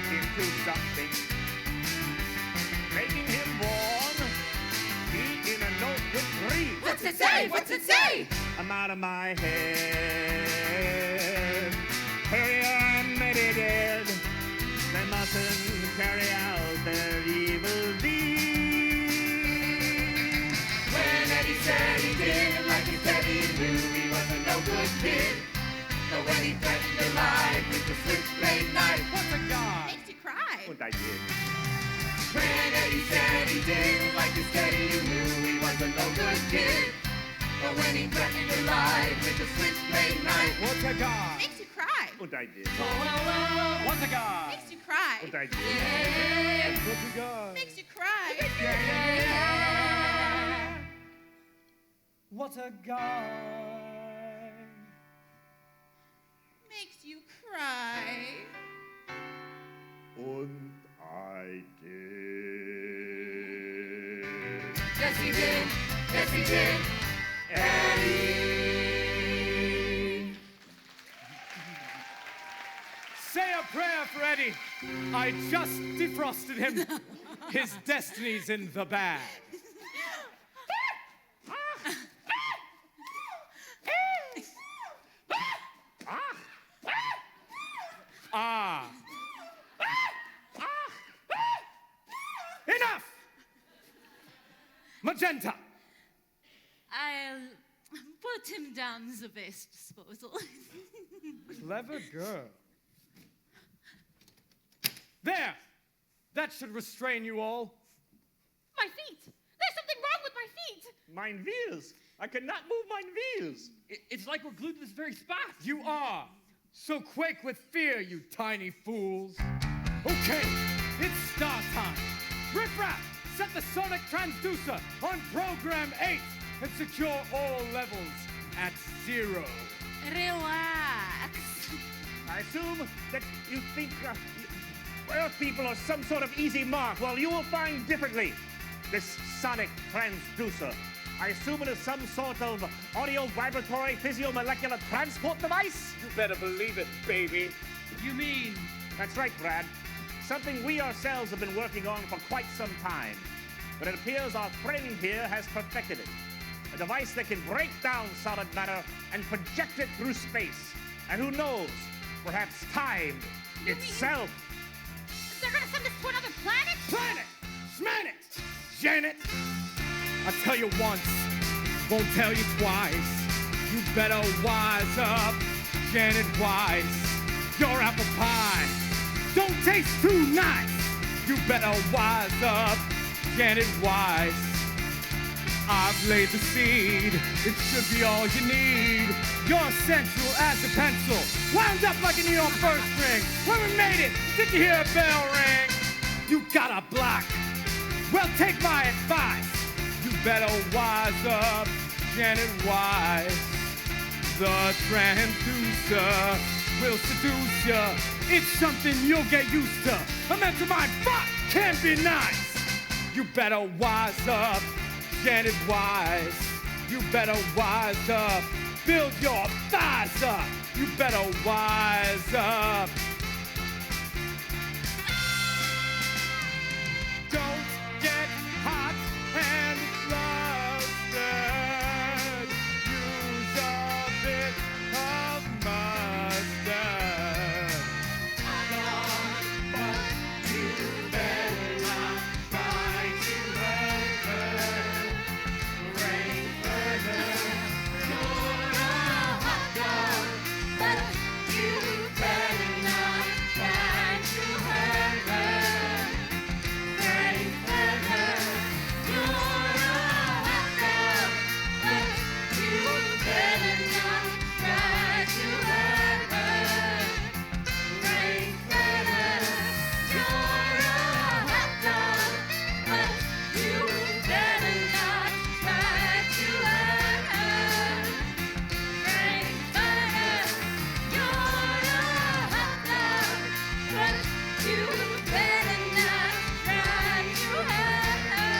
into something, making him born. He in a no-good dream. What's it say? What's it say? I'm out of my head. Hurry on, Eddie dead. They mustn't carry out their evil deed. When Eddie said he didn't like his Eddie, you knew he was a no-good kid. But when he threatened your life with the switchblade knife, What a guy! Makes you cry. Und I did. when Eddie said he didn't like his Eddie, you knew he was a no-good kid. But when he threatened your life with the switchblade knife, What a guy! Makes you cry. Und I did. What a guy! Makes you cry. Und I did. What a guy! Makes you cry. What a guy! Makes you cry. Und I did. Yes, he did. Yes, he did. Eddie. Say a prayer for Eddie. I just defrosted him. His destiny's in the bag. Ah. Enough! Magenta! I'll put him down the waste disposal. Clever girl. There! That should restrain you all. My feet! There's something wrong with my feet! Mine wheels. I cannot move mine wheels. It's like we're glued to this very spot. You are. So quake with fear, you tiny fools. Okay, it's start time. Riff Raff, set the sonic transducer on program 8 and secure all levels at 0. Relax. I assume that you think Earth people are some sort of easy mark. Well, you will find differently. This sonic transducer. I assume it is some sort of audio vibratory physiomolecular transport device? You better believe it, baby. You mean? That's right, Brad. Something we ourselves have been working on for quite some time. But it appears our friend here has perfected it. A device that can break down solid matter and project it through space. And who knows, perhaps time itself. They're gonna send us to another planet? Planet! Schmanet! Janet! I'll tell you once, won't tell you twice. You better wise up, Janet Wise. Your apple pie don't taste too nice. You better wise up, Janet Wise. I've laid the seed, it should be all you need. You're essential as a pencil, wound up like a neon first string. When we made it, did you hear a bell ring? You got a block, well take my advice. You better wise up, Janet Wise. The transducer will seduce ya. It's something you'll get used to. A mental mind, fuck, can't be nice. You better wise up, Janet Wise. You better wise up, build your thighs up. You better wise up. Don't get hot and flustered. Use a bit of mustard. But you better not try to hurt her. Frankfurter, you're a hot dog. But you better not try to hurt her. Frankfurter, you're a hot dog. But you better not try to hurt her. Frankfurter, you're a hot dog. But you better not try to hurt her. Frankfurter, you're a hot dog. But you better not try to hurt her.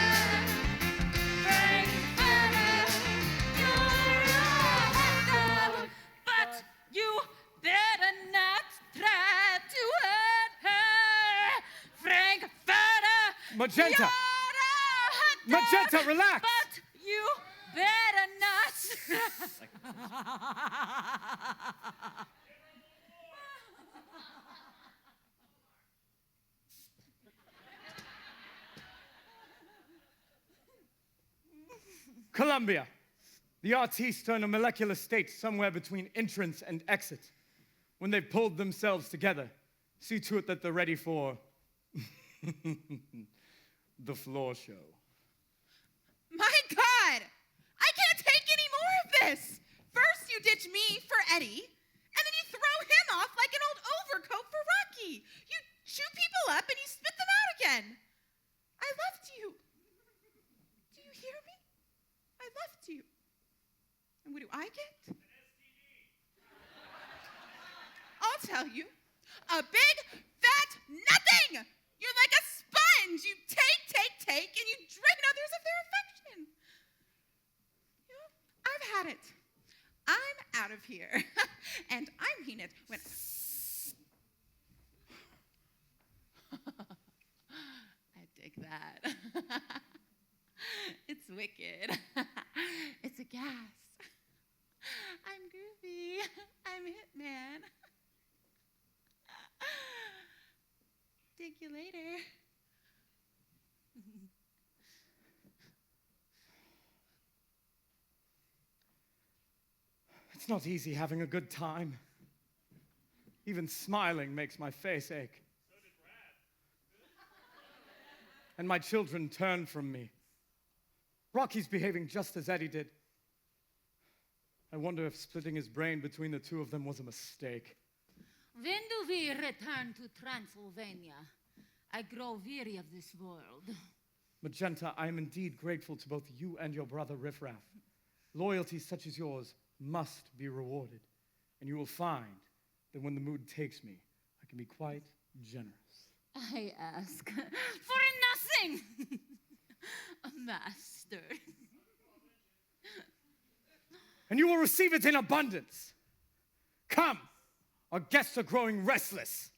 Frankfurter, you're a hot dog. But you better not try to hurt her. Frankfurter, Magenta! you're a hot dog. Magenta, relax! But you better not. Columbia. The artistes are in a molecular state somewhere between entrance and exit. When they've pulled themselves together, see to it that they're ready for the floor show. My God! I can't take any more of this! First you ditch me for Eddie, and then you throw him off like an old overcoat for Rocky. You chew people up and you spit them out again. I loved you. Do you hear me? I loved you. And what do I get? I'll tell you. A big, fat nothing! You're like a sponge. You take, and you drain others of their affection. had it. I'm out of here. And I mean it when... I dig that. It's wicked. It's a gas. I'm groovy. I'm Hitman. Dig you later. It's not easy having a good time. Even smiling makes my face ache. And my children turn from me. Rocky's behaving just as Eddie did. I wonder if splitting his brain between the two of them was a mistake. When do we return to Transylvania? I grow weary of this world. Magenta, I am indeed grateful to both you and your brother Riffraff. Loyalty such as yours must be rewarded. And you will find that when the mood takes me, I can be quite generous. I ask for nothing. A master. And you will receive it in abundance. Come, our guests are growing restless.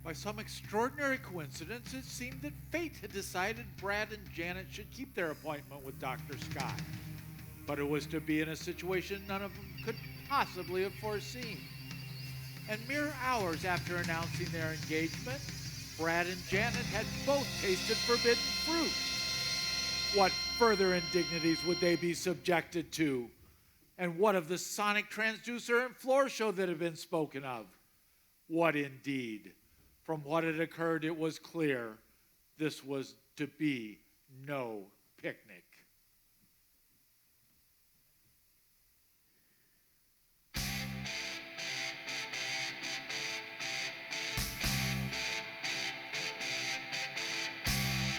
By some extraordinary coincidence, it seemed that fate had decided Brad and Janet should keep their appointment with Dr. Scott. But it was to be in a situation none of them could possibly have foreseen. And mere hours after announcing their engagement, Brad and Janet had both tasted forbidden fruit. What further indignities would they be subjected to? And what of the sonic transducer and floor show that had been spoken of? What indeed? From what had occurred, it was clear this was to be no picnic.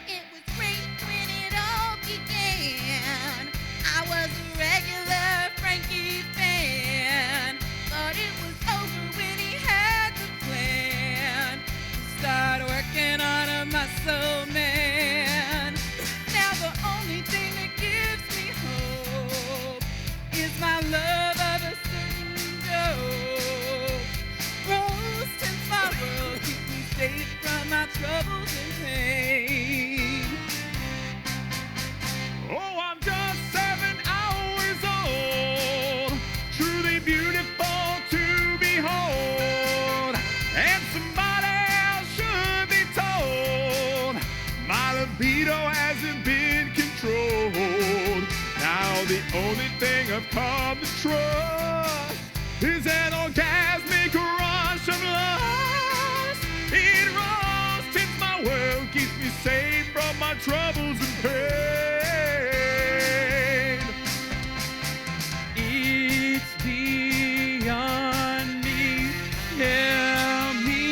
It was great when it all began. I was a regular Frankie fan. Thought it was over when he had the plan to start working on a muscle man. Now the only thing that gives me hope is my love of a certain dope. Rose tints my world, keep me safe from my troubles and pain. Oh, I'm just 7 hours old, truly beautiful to behold, and somebody else should be told my libido hasn't been controlled. Now the only thing I've come to trust is an orgasmic rush of lust. It rose tints my world, keeps me safe from my troubles and pain. It's beyond me. Tell me,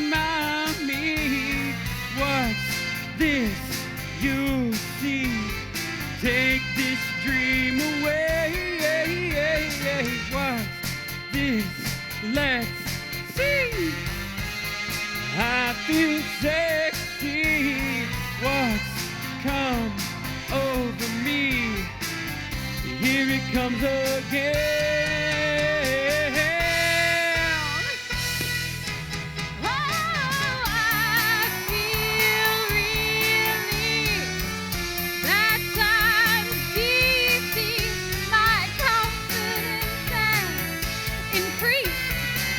mommy, what's this you see? Take this dream away. What's this? Let's see. I feel sexy. What's come over me? Here it comes again. Oh, I feel really that I'm deeply my confidence and increased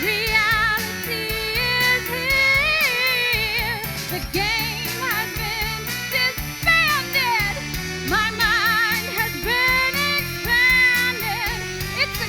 reality is here. The game has been disbanded. My mind has been expanded. It's a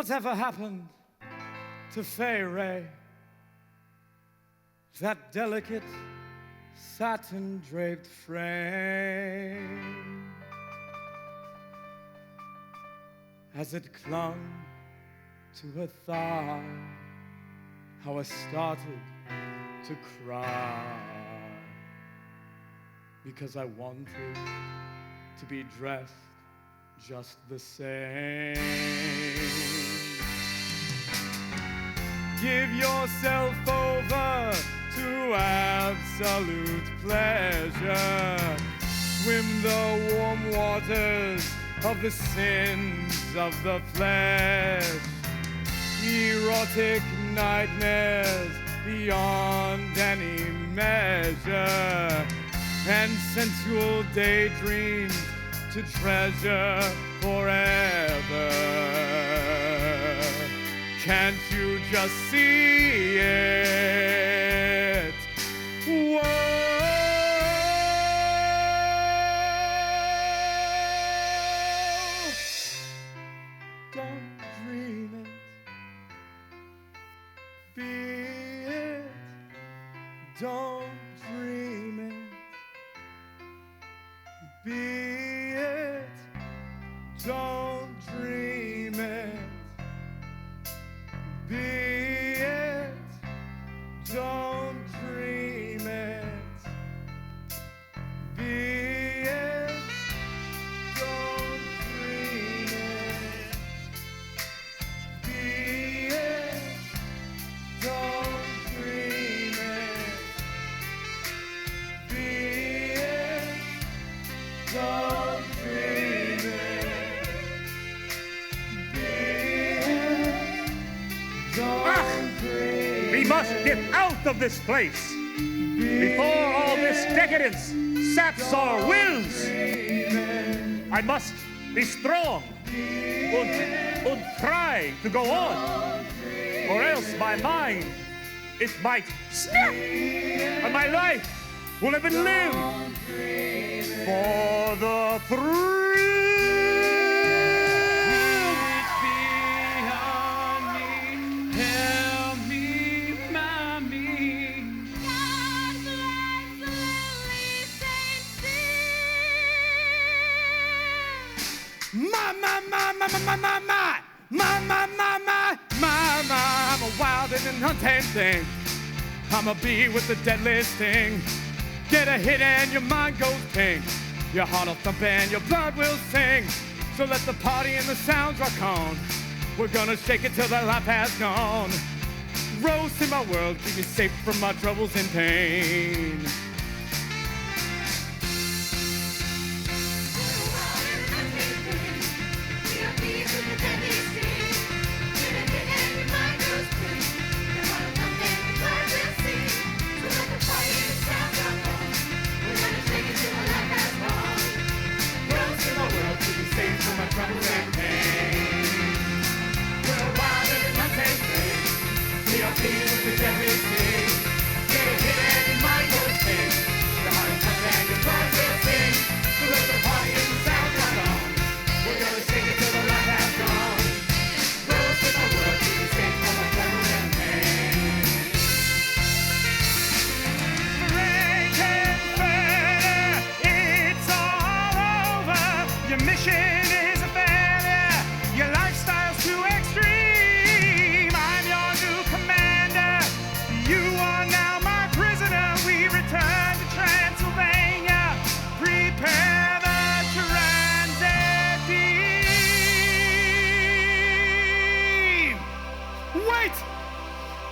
Whatever happened to Fay Ray? That delicate satin-draped frame, as it clung to her thigh, how I started to cry, because I wanted to be dressed just the same. Give yourself over to absolute pleasure. Swim the warm waters of the sins of the flesh. Erotic nightmares beyond any measure. And sensual daydreams to treasure forever. Can't you just see it? Whoa. Don't dream it. Be it. Don't dream it. Be it. Don't dream it. Be it, don't dream it. Be it, don't dream it. Be it, don't dream it. Be it, don't dream it. We must get out of this place before all this decadence saps our wills. I must be strong and try to go on, or else my mind, it might snap, and my life will have been lived for the thrill. I'm a wild and untamed thing. I'm a bee with the deadliest sting. Get a hit and your mind goes pink. Your heart will thump and your blood will sing. So let the party and the sounds rock on. We're gonna shake it till the life has gone. Rose in my world, keep me safe from my troubles and pain.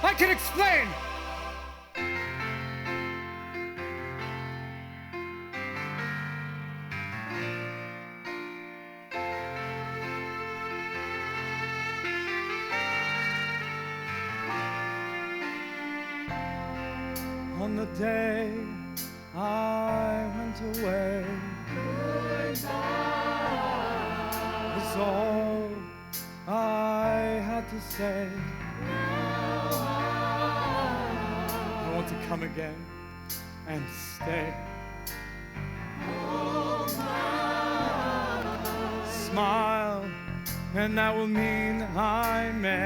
I can explain! On the day I went away, was all I had to say. I want to come again and stay. Smile and that will mean I'm made.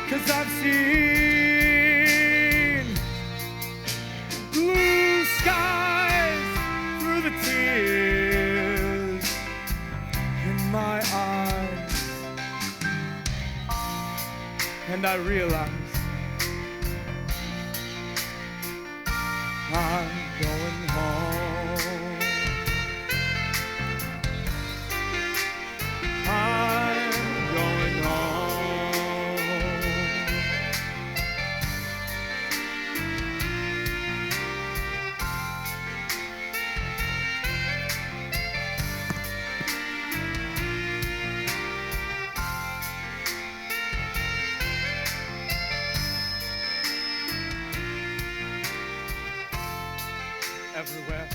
'Cause I've seen blue skies through the tears in my eyes, and I realize I'm going home. I'm going home. Everywhere,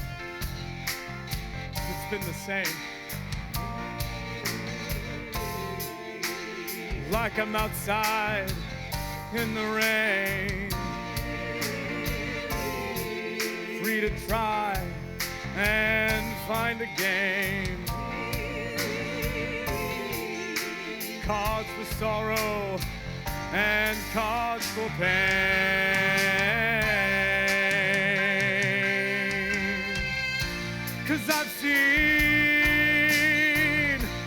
it's been the same. Like I'm outside in the rain, free to try and find a game. Cause for sorrow and cause for pain. 'Cause I've seen,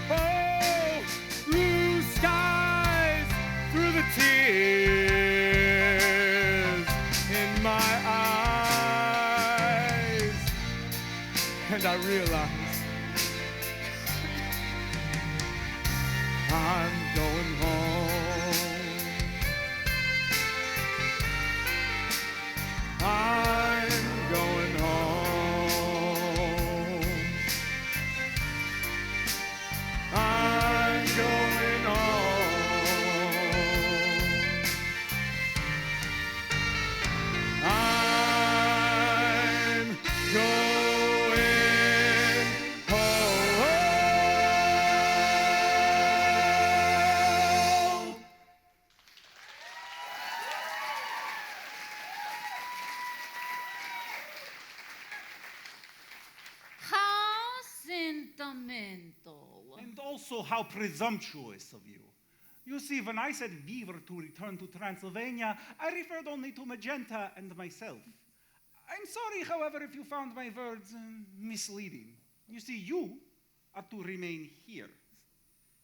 oh, blue skies through the tears in my eyes, and I realize I'm going home. I'm going home. I'm going home. I'm going home. How sentimental. And also how presumptuous of you. You see, when I said we were to return to Transylvania, I referred only to Magenta and myself. I'm sorry, however, if you found my words misleading. You see, you are to remain here.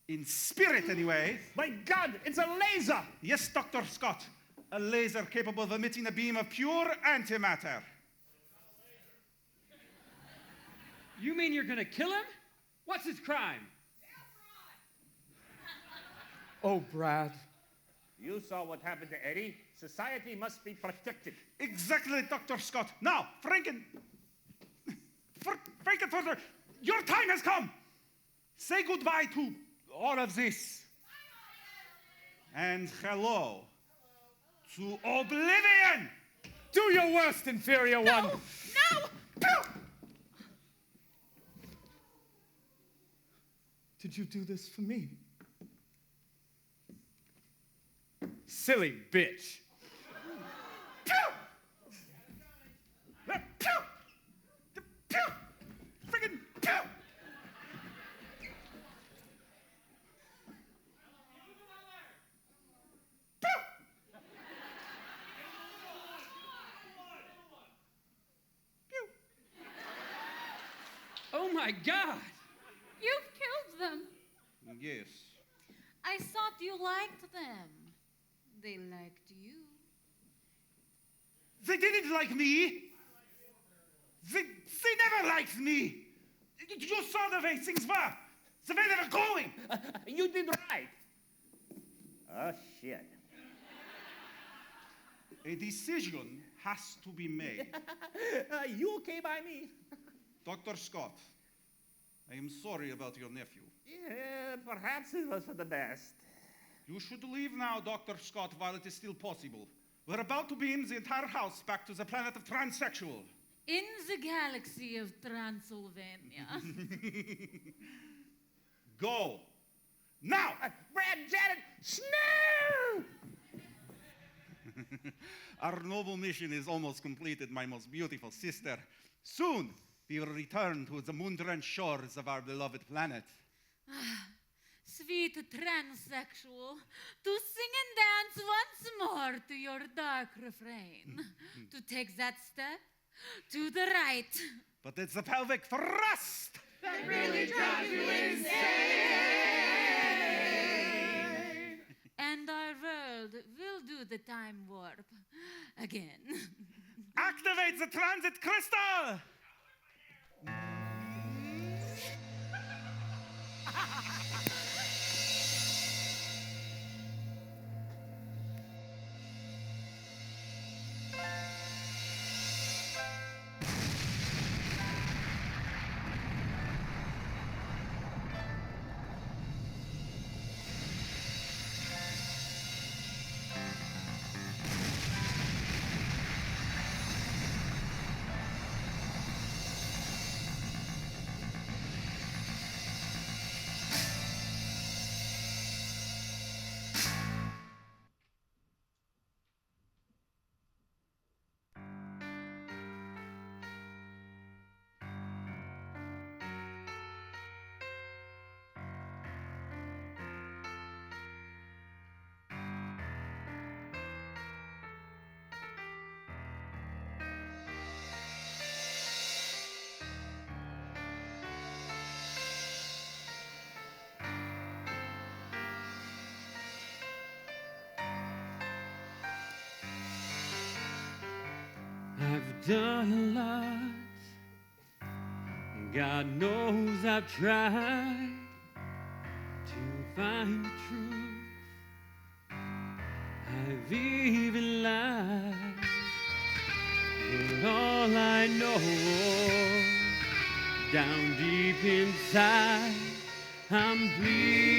In spirit, anyway. My God, it's a laser! Yes, Dr. Scott. A laser capable of emitting a beam of pure antimatter. You mean you're gonna kill him? What's his crime? Oh, Brad. You saw what happened to Eddie. Society must be protected. Exactly, Dr. Scott. Now, Frankenfurter, your time has come. Say goodbye to all of this. And hello to oblivion. Do your worst, inferior one. No! Did you do this for me? Silly bitch. Friggin' pew! Oh my God! You've killed them. Yes. I thought you liked them. They liked you. They didn't like me. They never liked me. You saw the way things were. The way they were going. You did right. Oh, shit. A decision has to be made. You okay by me? Dr. Scott, I am sorry about your nephew. Yeah, perhaps it was for the best. You should leave now, Dr. Scott, while it is still possible. We're about to beam the entire house back to the planet of transsexual. In the galaxy of Transylvania. Go. Now! Brad, Janet, Snow! Our noble mission is almost completed, my most beautiful sister. Soon, We will return to the moon-drenched shores of our beloved planet. Sweet transsexual, to sing and dance once more to your dark refrain. To take that step to the right. But it's the pelvic thrust that really drives you insane. And our world will do the time warp again. Activate the transit crystal! I've done a lot. God knows I've tried to find the truth. I've even lied, but all I know, down deep inside, I'm bleeding.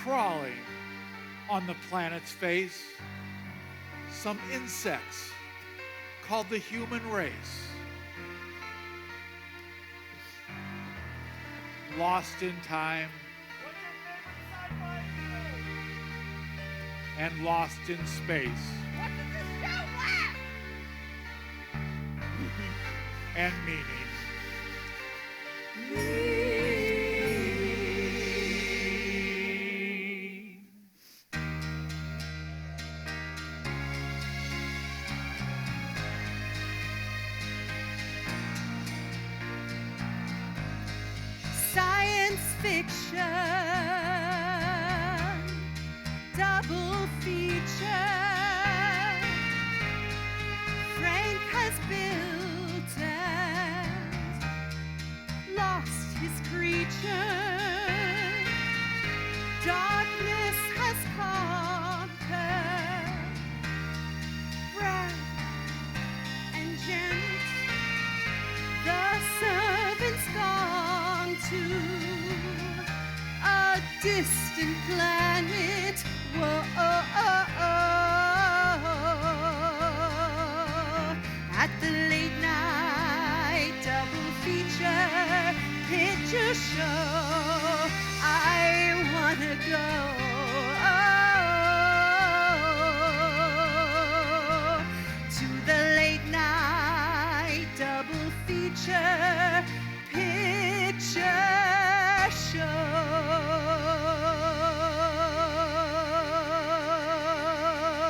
Crawling on the planet's face, some insects called the human race. Lost in time and lost in space. What does this show lack? And meaning. Science fiction, double feature. Frank has built and lost his creature. Darkness has conquered. Brad and Janet, the servants gone to a distant planet. Whoa, at the late night double feature picture show, I wanna go. To the late night double feature picture show. 'Cause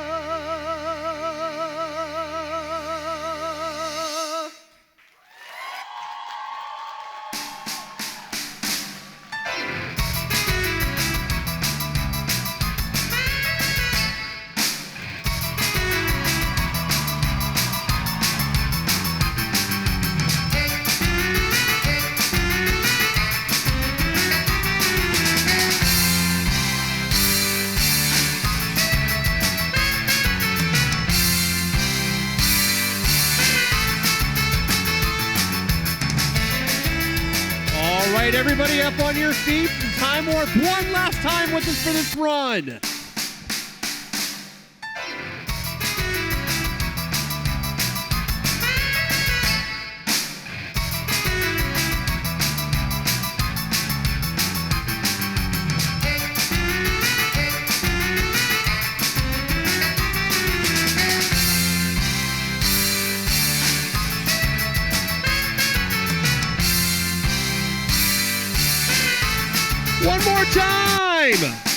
right, everybody up on your feet. Time Warp one last time with us for this run. One more time!